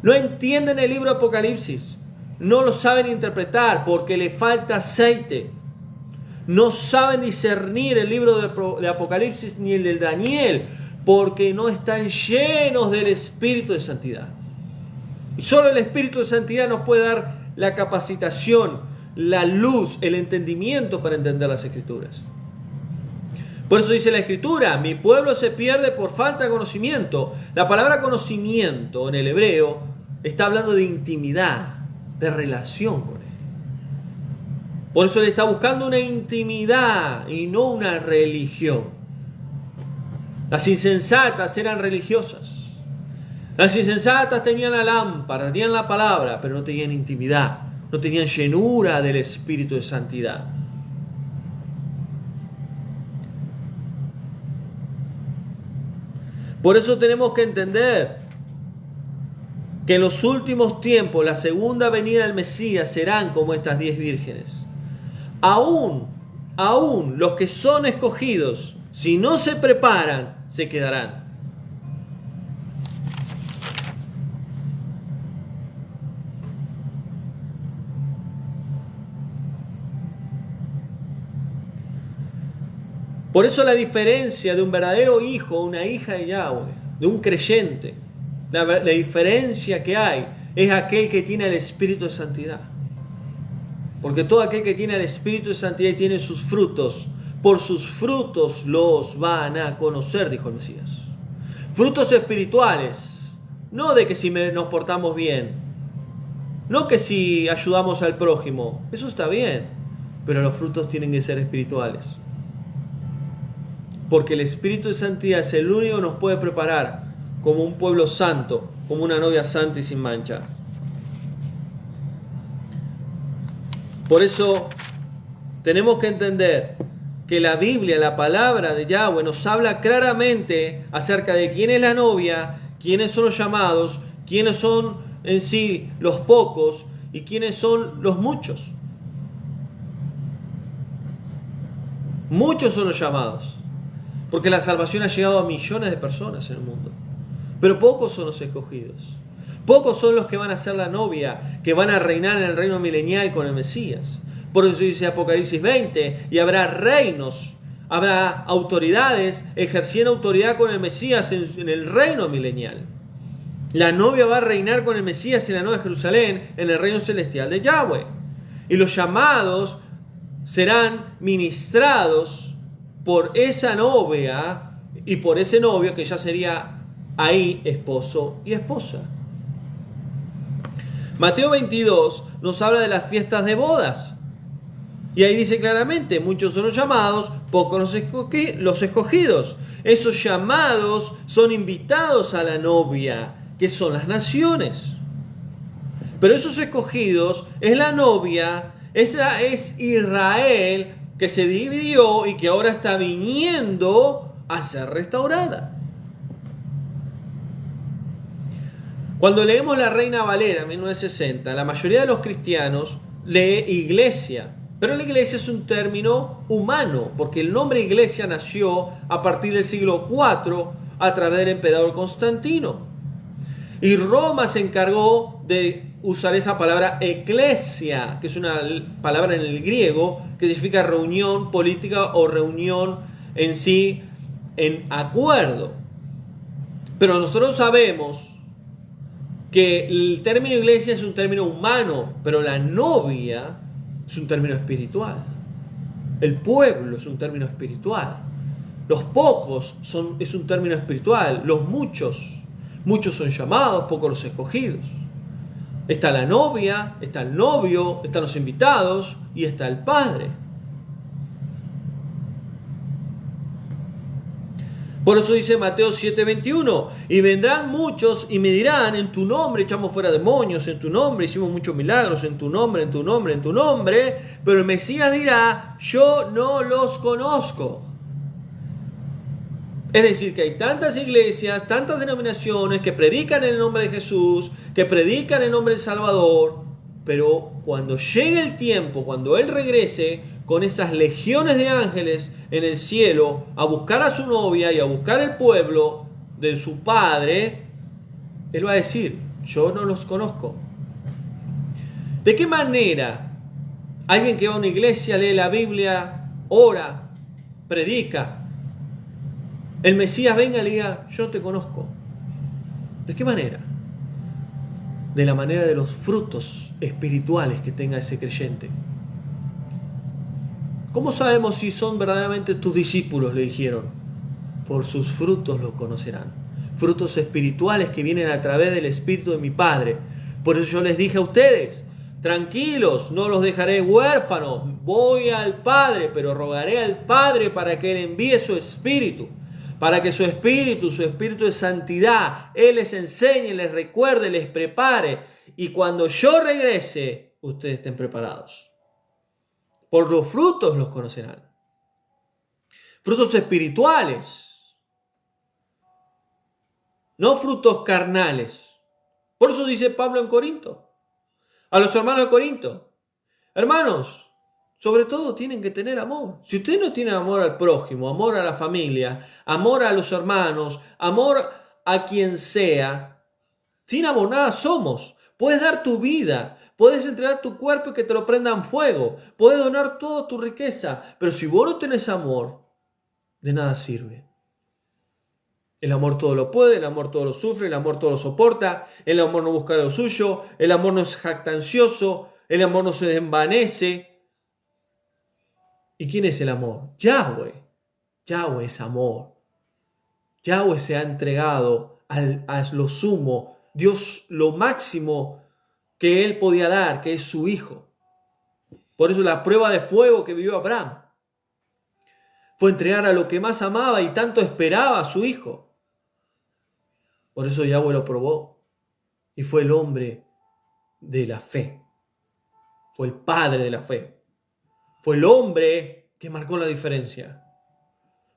no entienden el libro de Apocalipsis, no lo saben interpretar porque le falta aceite. No saben discernir el libro de Apocalipsis ni el de Daniel, porque no están llenos del Espíritu de Santidad. Y solo el Espíritu de Santidad nos puede dar la capacitación, la luz, el entendimiento para entender las Escrituras. Por eso dice la Escritura: mi pueblo se pierde por falta de conocimiento. La palabra conocimiento en el hebreo está hablando de intimidad, de relación con Él. Por eso Él está buscando una intimidad y no una religión. Las insensatas eran religiosas. Las insensatas tenían la lámpara, tenían la palabra, pero no tenían intimidad, no tenían llenura del Espíritu de Santidad. Por eso tenemos que entender que en los últimos tiempos la segunda venida del Mesías serán como estas 10 vírgenes. Aún los que son escogidos, si no se preparan, se quedarán. Por eso la diferencia de un verdadero hijo o una hija de Yahweh, de un creyente, la diferencia que hay es aquel que tiene el Espíritu de Santidad. Porque todo aquel que tiene el Espíritu de Santidad y tiene sus frutos, por sus frutos los van a conocer, dijo el Mesías. Frutos espirituales, no de que si nos portamos bien, no que si ayudamos al prójimo, eso está bien, pero los frutos tienen que ser espirituales. Porque el Espíritu de Santidad es el único que nos puede preparar como un pueblo santo, como una novia santa y sin mancha. Por eso tenemos que entender que la Biblia, la palabra de Yahweh, nos habla claramente acerca de quién es la novia, quiénes son los llamados, quiénes son en sí los pocos y quiénes son los muchos. Muchos son los llamados, porque la salvación ha llegado a millones de personas en el mundo. Pero pocos son los escogidos. Pocos son los que van a ser la novia, que van a reinar en el reino milenial con el Mesías. Por eso dice Apocalipsis 20, y habrá reinos, habrá autoridades ejerciendo autoridad con el Mesías en el reino milenial. La novia va a reinar con el Mesías en la Nueva Jerusalén, en el reino celestial de Yahweh. Y los llamados serán ministrados por esa novia y por ese novio que ya sería ahí esposo y esposa. Mateo 22 nos habla de las fiestas de bodas. Y ahí dice claramente, muchos son los llamados, pocos los escogidos. Esos llamados son invitados a la novia, que son las naciones. Pero esos escogidos es la novia, esa es Israel que se dividió y que ahora está viniendo a ser restaurada. Cuando leemos la Reina Valera 1960, la mayoría de los cristianos lee iglesia. Pero la iglesia es un término humano, porque el nombre iglesia nació a partir del siglo IV a través del emperador Constantino. Y Roma se encargó de usar esa palabra eclesia, que es una palabra en el griego que significa reunión política o reunión en sí en acuerdo. Pero nosotros sabemos que el término iglesia es un término humano, pero la novia es un término espiritual. El pueblo es un término espiritual. Los pocos es un término espiritual. Los muchos son llamados, pocos los escogidos. Está la novia, está el novio, están los invitados y está el padre. Por eso dice Mateo 7:21, y vendrán muchos y me dirán, en tu nombre echamos fuera demonios, en tu nombre hicimos muchos milagros, en tu nombre, pero el Mesías dirá, yo no los conozco. Es decir, que hay tantas iglesias, tantas denominaciones que predican en el nombre de Jesús, que predican en el nombre del Salvador, pero cuando llegue el tiempo, cuando Él regrese con esas legiones de ángeles en el cielo a buscar a su novia y a buscar el pueblo de su Padre, Él va a decir, yo no los conozco. ¿De qué manera alguien que va a una iglesia, lee la Biblia, ora, predica, el Mesías venga y le diga, yo no te conozco? ¿De qué manera? De la manera de los frutos espirituales que tenga ese creyente. ¿Cómo sabemos si son verdaderamente tus discípulos? Le dijeron. Por sus frutos los conocerán. Frutos espirituales que vienen a través del Espíritu de mi Padre. Por eso yo les dije a ustedes, tranquilos, no los dejaré huérfanos. Voy al Padre, pero rogaré al Padre para que Él envíe su Espíritu. Para que su Espíritu de santidad, Él les enseñe, les recuerde, les prepare. Y cuando yo regrese, ustedes estén preparados. Por los frutos los conocerán. Frutos espirituales. No frutos carnales. Por eso dice Pablo en Corinto. A los hermanos de Corinto. Hermanos, sobre todo tienen que tener amor. Si ustedes no tienen amor al prójimo, amor a la familia, amor a los hermanos, amor a quien sea, sin amor nada somos. Puedes dar tu vida, puedes entregar tu cuerpo y que te lo prendan fuego, puedes donar toda tu riqueza, pero si vos no tenés amor, de nada sirve. El amor todo lo puede, el amor todo lo sufre, el amor todo lo soporta, el amor no busca lo suyo, el amor no es jactancioso, el amor no se envanece. ¿Y quién es el amor? Yahweh. Yahweh es amor. Yahweh se ha entregado a lo sumo, Dios lo máximo que Él podía dar, que es su Hijo. Por eso la prueba de fuego que vivió Abraham fue entregar a lo que más amaba y tanto esperaba a su Hijo. Por eso Yahweh lo probó y fue el hombre de la fe. Fue el padre de la fe. Fue el hombre que marcó la diferencia.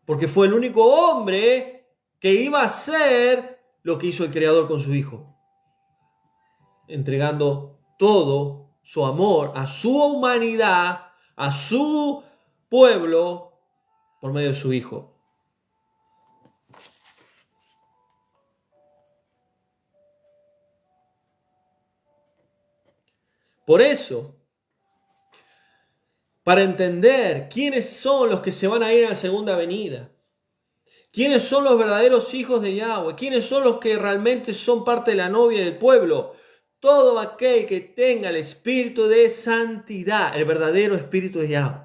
Porque fue el único hombre que iba a hacer lo que hizo el Creador con su Hijo. Entregando todo su amor a su humanidad, a su pueblo, por medio de su Hijo. Por eso, para entender quiénes son los que se van a ir a la segunda venida. ¿Quiénes son los verdaderos hijos de Yahweh? ¿Quiénes son los que realmente son parte de la novia del pueblo? Todo aquel que tenga el espíritu de santidad, el verdadero espíritu de Yahweh.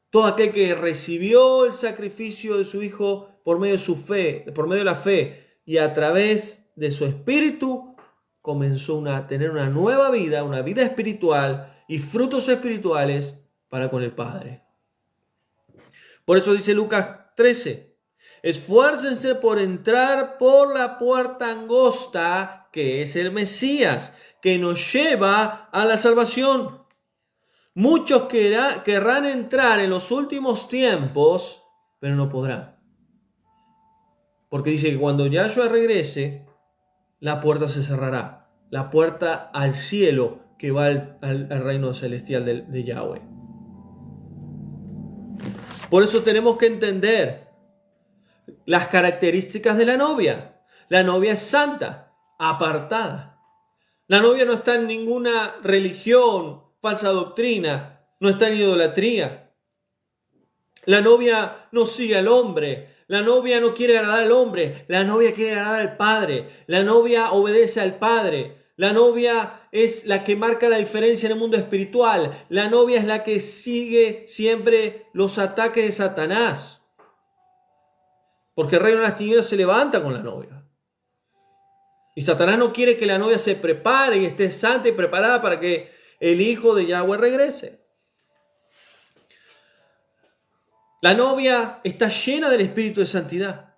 Todo aquel que recibió el sacrificio de su Hijo por medio de su fe, por medio de la fe, y a través de su espíritu comenzó a tener una nueva vida, una vida espiritual y frutos espirituales para con el Padre. Por eso dice Lucas 13, esfuércense por entrar por la puerta angosta, que es el Mesías, que nos lleva a la salvación. Muchos querrán entrar en los últimos tiempos, pero no podrán. Porque dice que cuando Yahshua regrese, la puerta se cerrará. La puerta al cielo que va al reino celestial de Yahweh. Por eso tenemos que entender las características de la novia. La novia es santa, apartada. La novia no está en ninguna religión, falsa doctrina, no está en idolatría. La novia no sigue al hombre. La novia no quiere agradar al hombre. La novia quiere agradar al Padre. La novia obedece al Padre. La novia es la que marca la diferencia en el mundo espiritual. La novia es la que sigue siempre los ataques de Satanás. Porque el reino de las tinieblas se levanta con la novia. Y Satanás no quiere que la novia se prepare y esté santa y preparada para que el Hijo de Yahweh regrese. La novia está llena del espíritu de santidad.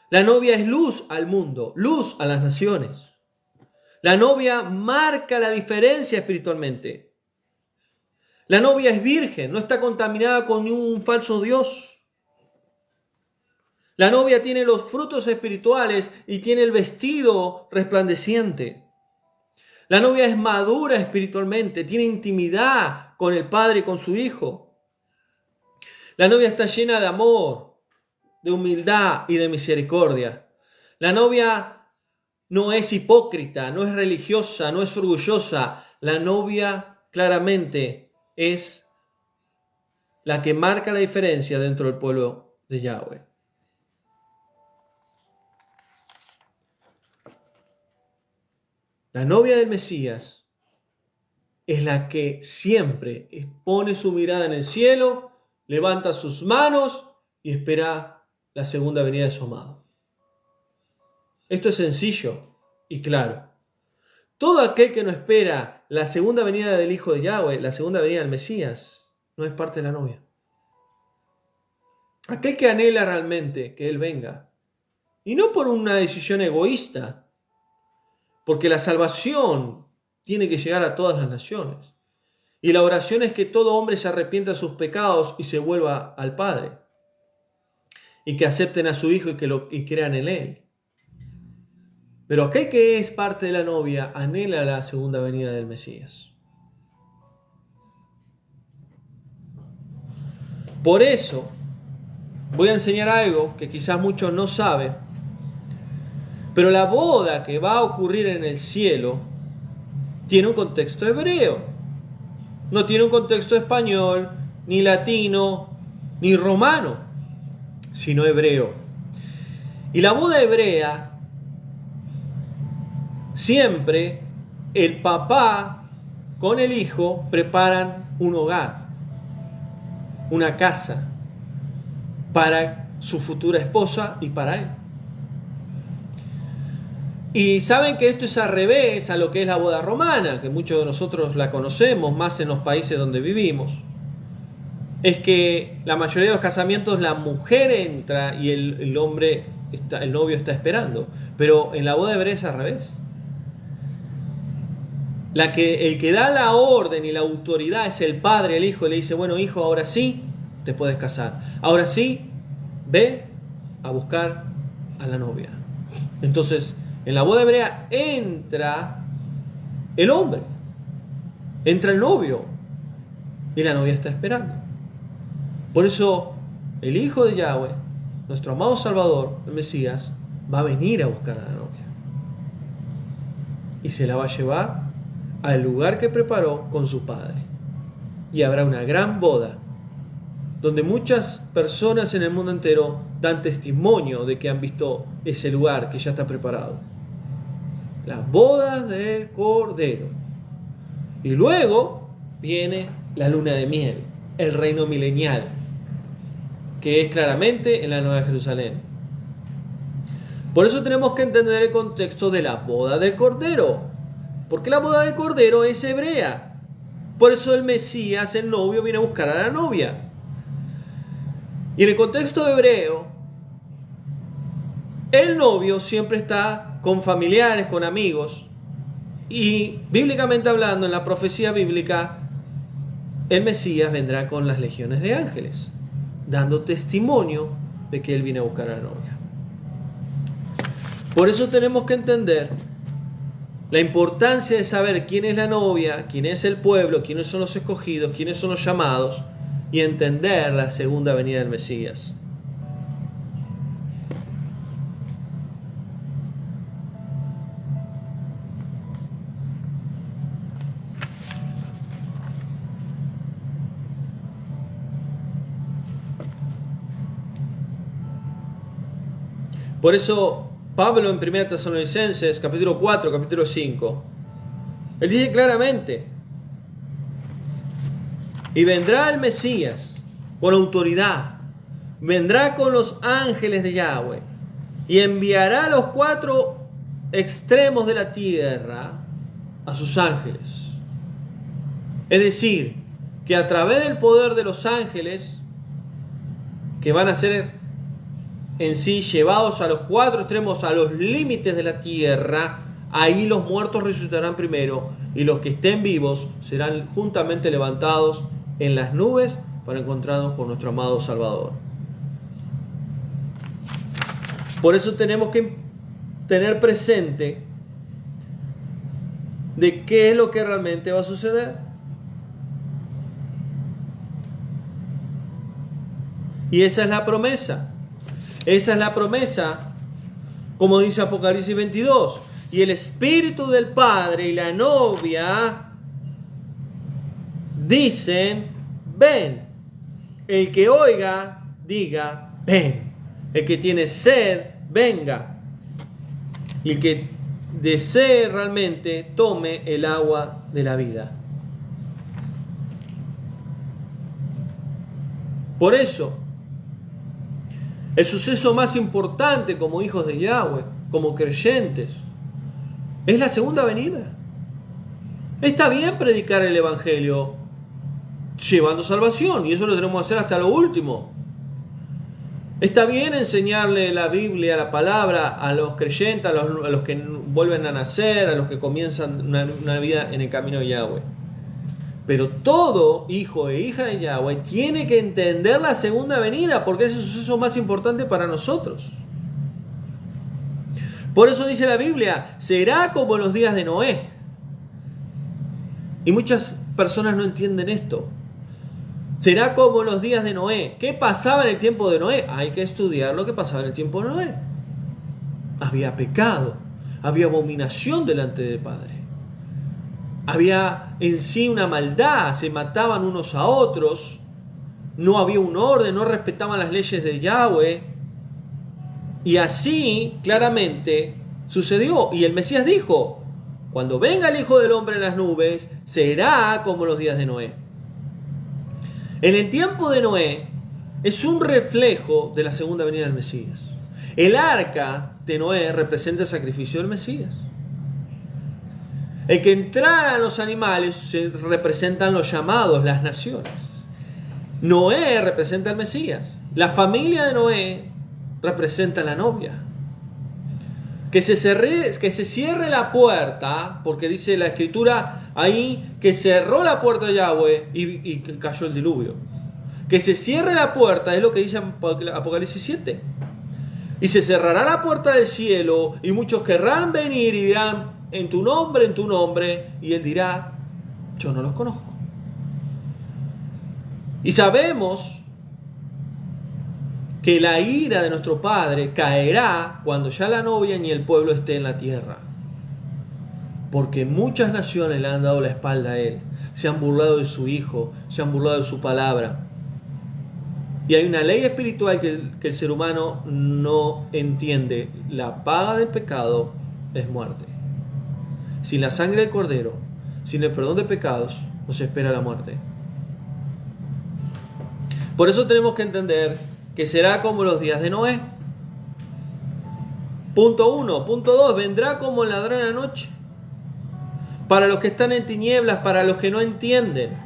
La novia es luz al mundo, luz a las naciones. La novia marca la diferencia espiritualmente. La novia es virgen, no está contaminada con ningún falso dios. La novia tiene los frutos espirituales y tiene el vestido resplandeciente. La novia es madura espiritualmente, tiene intimidad con el Padre y con su Hijo. La novia está llena de amor, de humildad y de misericordia. La novia no es hipócrita, no es religiosa, no es orgullosa. La novia claramente es la que marca la diferencia dentro del pueblo de Yahweh. La novia del Mesías es la que siempre pone su mirada en el cielo, levanta sus manos y espera la segunda venida de su amado. Esto es sencillo y claro. Todo aquel que no espera la segunda venida del Hijo de Yahweh, la segunda venida del Mesías, no es parte de la novia. Aquel que anhela realmente que Él venga, y no por una decisión egoísta, porque la salvación tiene que llegar a todas las naciones. Y la oración es que todo hombre se arrepienta de sus pecados y se vuelva al Padre. Y que acepten a su Hijo y crean en Él. Pero aquel que es parte de la novia anhela la segunda venida del Mesías. Por eso voy a enseñar algo que quizás muchos no saben. Pero la boda que va a ocurrir en el cielo tiene un contexto hebreo. No tiene un contexto español, ni latino, ni romano, sino hebreo. Y la boda hebrea, siempre el papá con el hijo preparan un hogar, una casa, para su futura esposa y para él. Y saben que esto es al revés a lo que es la boda romana, que muchos de nosotros la conocemos, más en los países donde vivimos. Es que la mayoría de los casamientos la mujer entra y el hombre, el novio está esperando. Pero en la boda hebrea es al revés. El que da la orden y la autoridad es el padre, el hijo, y le dice, bueno hijo, ahora sí te puedes casar. Ahora sí, ve a buscar a la novia. Entonces, en la boda hebrea entra el hombre, entra el novio y la novia está esperando. Por eso el Hijo de Yahweh, nuestro amado Salvador, el Mesías, va a venir a buscar a la novia y se la va a llevar al lugar que preparó con su Padre. y habrá una gran boda, donde muchas personas en el mundo entero dan testimonio de que han visto ese lugar que ya está preparado. Las bodas del Cordero. Y luego viene la luna de miel, el reino milenial, que es claramente en la Nueva Jerusalén. Por eso tenemos que entender el contexto de la boda del Cordero, porque la boda del Cordero es hebrea. Por eso el Mesías, el novio, viene a buscar a la novia. Y en el contexto hebreo, el novio siempre está con familiares, con amigos. Y bíblicamente hablando, en la profecía bíblica, el Mesías vendrá con las legiones de ángeles, dando testimonio de que él viene a buscar a la novia. Por eso tenemos que entender la importancia de saber quién es la novia, quién es el pueblo, quiénes son los escogidos, quiénes son los llamados, y entender la segunda venida del Mesías. Por eso Pablo en 1 Tesalonicenses, capítulo 4, capítulo 5, él dice claramente: y vendrá el Mesías con autoridad, vendrá con los ángeles de Yahweh y enviará a los 4 extremos de la tierra a sus ángeles. Es decir, que a través del poder de los ángeles, que van a ser en sí llevados a los 4 extremos, a los límites de la tierra, ahí los muertos resucitarán primero y los que estén vivos serán juntamente levantados en las nubes para encontrarnos con nuestro amado Salvador. Por eso tenemos que tener presente de qué es lo que realmente va a suceder. Y esa es la promesa. Esa es la promesa, como dice Apocalipsis 22. Y el Espíritu del Padre y la novia dicen: ven. El que oiga, diga: ven. El que tiene sed, venga. Y el que desee realmente, tome el agua de la vida. Por eso, el suceso más importante como hijos de Yahweh, como creyentes, es la segunda venida. Está bien predicar el Evangelio llevando salvación, y eso lo tenemos que hacer hasta lo último. Está bien enseñarle la Biblia, la palabra, a los creyentes, a los que vuelven a nacer, a los que comienzan una vida en el camino de Yahweh. Pero todo hijo e hija de Yahweh tiene que entender la segunda venida, porque es el suceso más importante para nosotros. Por eso dice la Biblia: será como en los días de Noé. Y muchas personas no entienden esto. Será como en los días de Noé. ¿Qué pasaba en el tiempo de Noé? Hay que estudiar lo que pasaba en el tiempo de Noé. Había pecado, había abominación delante del Padre. Había en sí una maldad, se mataban unos a otros, no había un orden, no respetaban las leyes de Yahweh. Y así claramente sucedió. Y el Mesías dijo: cuando venga el Hijo del Hombre en las nubes, será como los días de Noé. En el tiempo de Noé es un reflejo de la segunda venida del Mesías. El arca de Noé representa el sacrificio del Mesías. El que entraran los animales se representan los llamados, las naciones. Noé representa al Mesías. La familia de Noé representa a la novia. Que se cierre la puerta, porque dice la Escritura ahí que cerró la puerta de Yahweh y cayó el diluvio. Que se cierre la puerta es lo que dice Apocalipsis 7. Y se cerrará la puerta del cielo y muchos querrán venir y dirán: en tu nombre, y él dirá: yo no los conozco. Y sabemos que la ira de nuestro Padre caerá cuando ya la novia ni el pueblo esté en la tierra. Porque muchas naciones le han dado la espalda a Él, se han burlado de su Hijo, se han burlado de su palabra. Y hay una ley espiritual que el ser humano no entiende. La paga del pecado es muerte. Sin la sangre del Cordero, sin el perdón de pecados, nos espera la muerte. Por eso tenemos que entender que será como los días de Noé. Punto 1. Punto 2. Vendrá como el ladrón en la noche. Para los que están en tinieblas, para los que no entienden.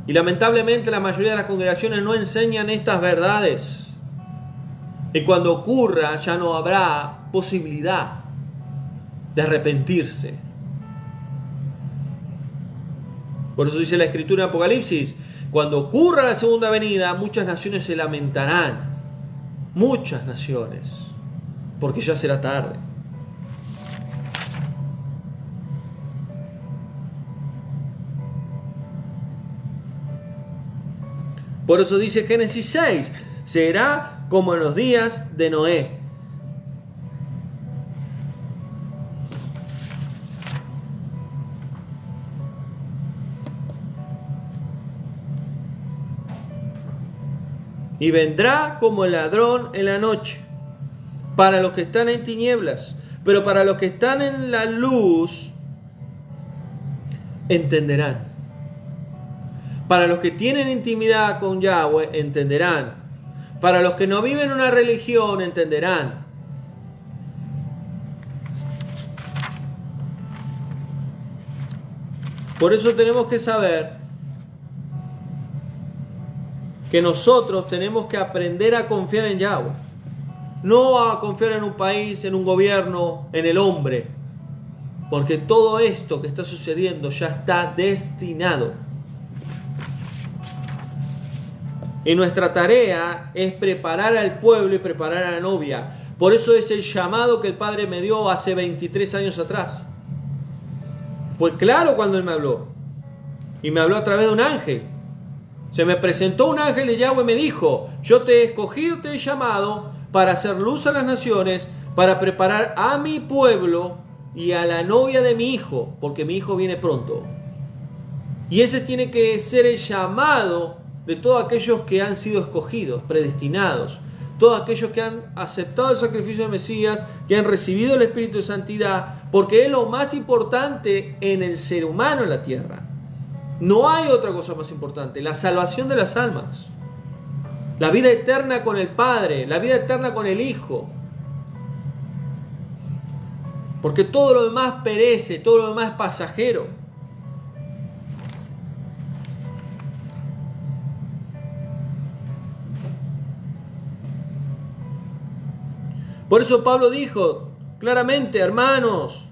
Y lamentablemente la mayoría de las congregaciones no enseñan estas verdades. Y cuando ocurra ya no habrá posibilidad de arrepentirse. Por eso dice la Escritura en Apocalipsis, cuando ocurra la segunda venida, muchas naciones se lamentarán. Muchas naciones. Porque ya será tarde. Por eso dice Génesis 6, será como en los días de Noé. Y vendrá como el ladrón en la noche, para los que están en tinieblas, pero para los que están en la luz, entenderán. Para los que tienen intimidad con Yahweh, entenderán. Para los que no viven una religión, entenderán. Por eso tenemos que saber que nosotros tenemos que aprender a confiar en Yahweh. No a confiar en un país, en un gobierno, en el hombre. Porque todo esto que está sucediendo ya está destinado. Y nuestra tarea es preparar al pueblo y preparar a la novia. Por eso es el llamado que el Padre me dio hace 23 años atrás. Fue claro cuando Él me habló. Y me habló a través de un ángel. Se me presentó un ángel de Yahweh y me dijo, yo te he escogido, te he llamado para hacer luz a las naciones, para preparar a mi pueblo y a la novia de mi hijo, porque mi hijo viene pronto. Y ese tiene que ser el llamado de todos aquellos que han sido escogidos, predestinados, todos aquellos que han aceptado el sacrificio del Mesías, que han recibido el Espíritu de Santidad, porque es lo más importante en el ser humano en la tierra. No hay otra cosa más importante, la salvación de las almas, la vida eterna con el Padre, la vida eterna con el Hijo. Porque todo lo demás perece, todo lo demás es pasajero. Por eso Pablo dijo claramente, hermanos,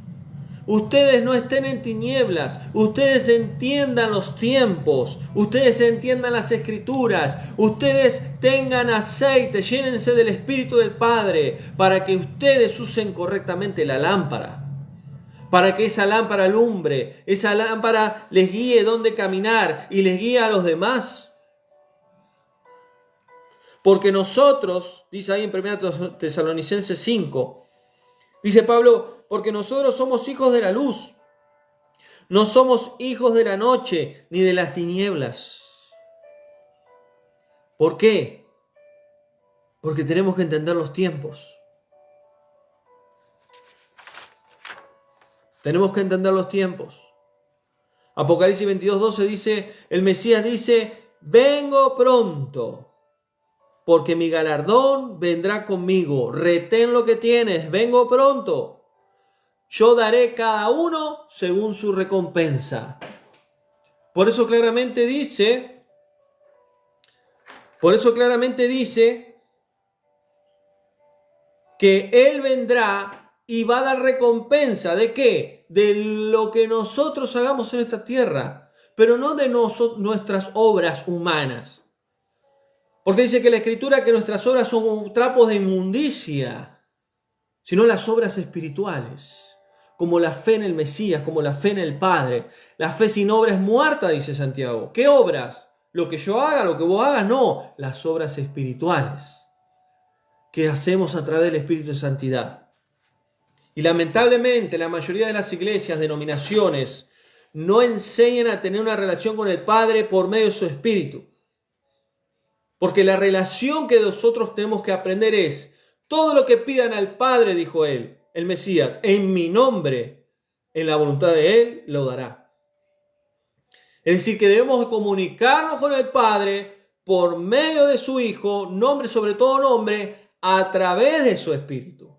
ustedes no estén en tinieblas, ustedes entiendan los tiempos, ustedes entiendan las escrituras, ustedes tengan aceite, llénense del Espíritu del Padre, para que ustedes usen correctamente la lámpara, para que esa lámpara alumbre, esa lámpara les guíe dónde caminar y les guíe a los demás. Porque nosotros, dice ahí en 1 Tesalonicenses 5, dice Pablo, porque nosotros somos hijos de la luz, no somos hijos de la noche ni de las tinieblas. ¿Por qué? Porque tenemos que entender los tiempos. Tenemos que entender los tiempos. Apocalipsis 22:12 dice, el Mesías dice, vengo pronto, porque mi galardón vendrá conmigo. Retén lo que tienes, vengo pronto. Yo daré cada uno según su recompensa. Por eso claramente dice que Él vendrá y va a dar recompensa. ¿De qué? De lo que nosotros hagamos en esta tierra, pero no de nuestras obras humanas. Porque dice que la Escritura que nuestras obras son trapos de inmundicia, sino las obras espirituales, como la fe en el Mesías, como la fe en el Padre. La fe sin obra es muerta, dice Santiago. ¿Qué obras? Lo que yo haga, lo que vos hagas, no. Las obras espirituales que hacemos a través del Espíritu de Santidad. Y lamentablemente la mayoría de las iglesias, denominaciones, no enseñan a tener una relación con el Padre por medio de su Espíritu. Porque la relación que nosotros tenemos que aprender es, todo lo que pidan al Padre, dijo él, el Mesías, en mi nombre, en la voluntad de Él, lo dará. Es decir, que debemos comunicarnos con el Padre por medio de su Hijo, nombre sobre todo nombre, a través de su Espíritu.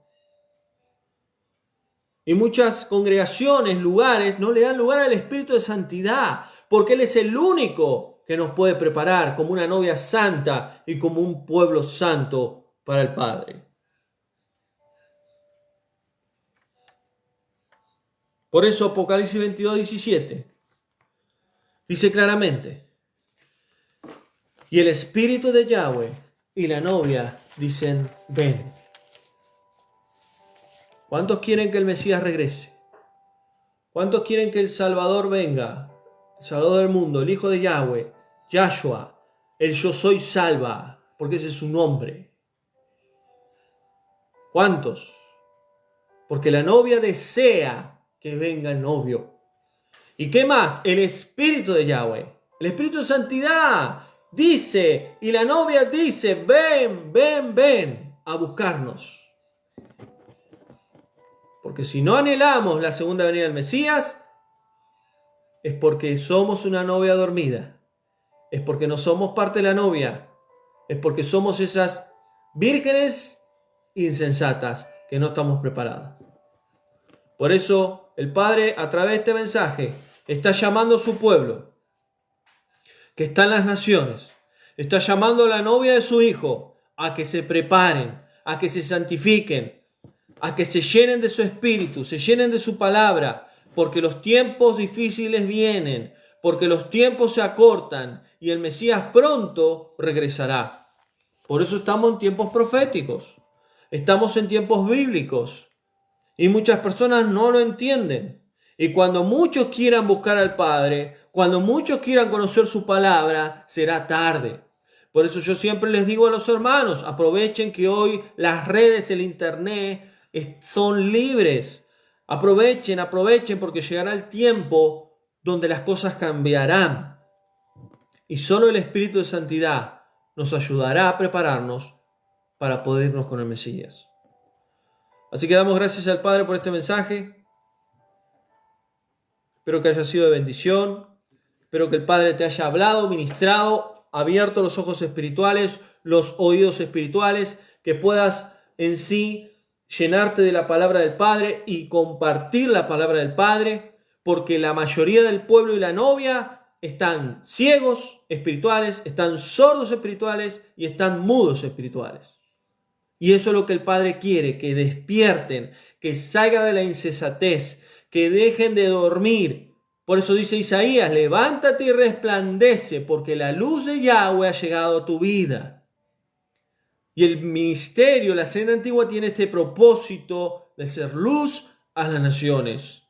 Y muchas congregaciones, lugares, no le dan lugar al Espíritu de santidad, porque Él es el único que nos puede preparar como una novia santa y como un pueblo santo para el Padre. Por eso Apocalipsis 22:17 dice claramente, y el Espíritu de Yahweh y la novia dicen, ven. ¿Cuántos quieren que el Mesías regrese? ¿Cuántos quieren que el Salvador venga? El Salvador del mundo, el Hijo de Yahweh, Yahshua, el Yo Soy salva, porque ese es su nombre. ¿Cuántos? Porque la novia desea que venga el novio. ¿Y qué más? El Espíritu de Yahweh, el Espíritu de santidad, dice, y la novia dice, ven, ven, ven a buscarnos. Porque si no anhelamos la segunda venida del Mesías, es porque somos una novia dormida. Es porque no somos parte de la novia. Es porque somos esas vírgenes insensatas que no estamos preparadas. Por eso el Padre, a través de este mensaje, está llamando a su pueblo, que está en las naciones. Está llamando a la novia de su Hijo a que se preparen, a que se santifiquen, a que se llenen de su espíritu, se llenen de su palabra, porque los tiempos difíciles vienen, porque los tiempos se acortan y el Mesías pronto regresará. Por eso estamos en tiempos proféticos, estamos en tiempos bíblicos y muchas personas no lo entienden. Y cuando muchos quieran buscar al Padre, cuando muchos quieran conocer su palabra, será tarde. Por eso yo siempre les digo a los hermanos, aprovechen que hoy las redes, el internet, son libres. Aprovechen porque llegará el tiempo donde las cosas cambiarán. Y solo el Espíritu de Santidad nos ayudará a prepararnos para poder irnos con el Mesías. Así que damos gracias al Padre por este mensaje. Espero que haya sido de bendición. Espero que el Padre te haya hablado, ministrado, abierto los ojos espirituales, los oídos espirituales, que puedas en sí llenarte de la palabra del Padre y compartir la palabra del Padre, porque la mayoría del pueblo y la novia están ciegos espirituales, están sordos espirituales y están mudos espirituales. Y eso es lo que el Padre quiere, que despierten, que salgan de la insensatez, que dejen de dormir. Por eso dice Isaías, levántate y resplandece, porque la luz de Yahweh ha llegado a tu vida. Y el ministerio, la senda antigua, tiene este propósito de ser luz a las naciones.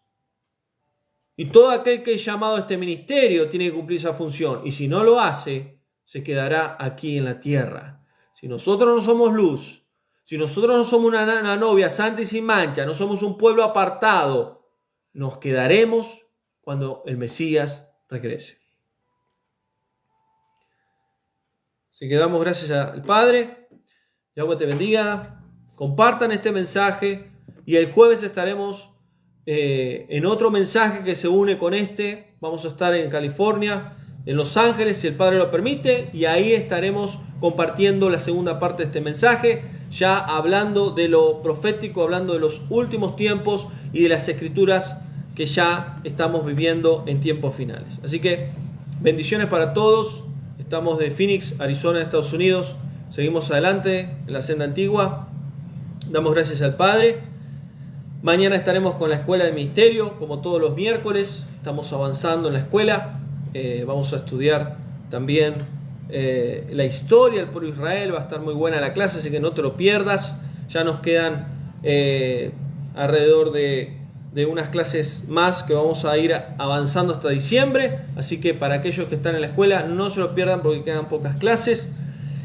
Y todo aquel que es llamado a este ministerio tiene que cumplir esa función. Y si no lo hace, se quedará aquí en la tierra. Si nosotros no somos luz, si nosotros no somos una novia santa y sin mancha, no somos un pueblo apartado, nos quedaremos cuando el Mesías regrese. Así que damos gracias al Padre. Yahweh te bendiga, compartan este mensaje y el jueves estaremos en otro mensaje que se une con este. Vamos a estar en California, en Los Ángeles, si el Padre lo permite, y ahí estaremos compartiendo la segunda parte de este mensaje, ya hablando de lo profético, hablando de los últimos tiempos y de las escrituras que ya estamos viviendo en tiempos finales. Así que bendiciones para todos. Estamos de Phoenix, Arizona, Estados Unidos. Seguimos adelante en la senda antigua. Damos gracias al Padre. Mañana estaremos con la escuela de ministerio, como todos los miércoles. Estamos avanzando en la escuela. Vamos a estudiar también la historia del pueblo de Israel. Va a estar muy buena la clase, así que no te lo pierdas. Ya nos quedan alrededor de unas clases más que vamos a ir avanzando hasta diciembre. Así que para aquellos que están en la escuela, no se lo pierdan porque quedan pocas clases.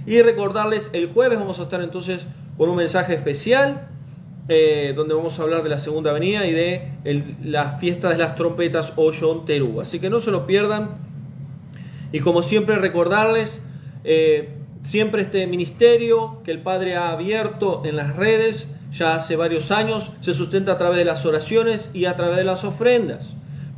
Y recordarles, el jueves vamos a estar entonces con un mensaje especial donde vamos a hablar de la Segunda Venida y de la fiesta de las trompetas o Yom Teruah. Así que no se lo pierdan. Y como siempre recordarles, siempre este ministerio que el Padre ha abierto en las redes ya hace varios años se sustenta a través de las oraciones y a través de las ofrendas.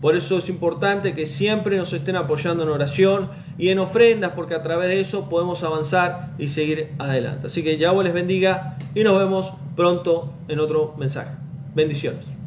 Por eso es importante que siempre nos estén apoyando en oración y en ofrendas, porque a través de eso podemos avanzar y seguir adelante. Así que Yahweh les bendiga y nos vemos pronto en otro mensaje. Bendiciones.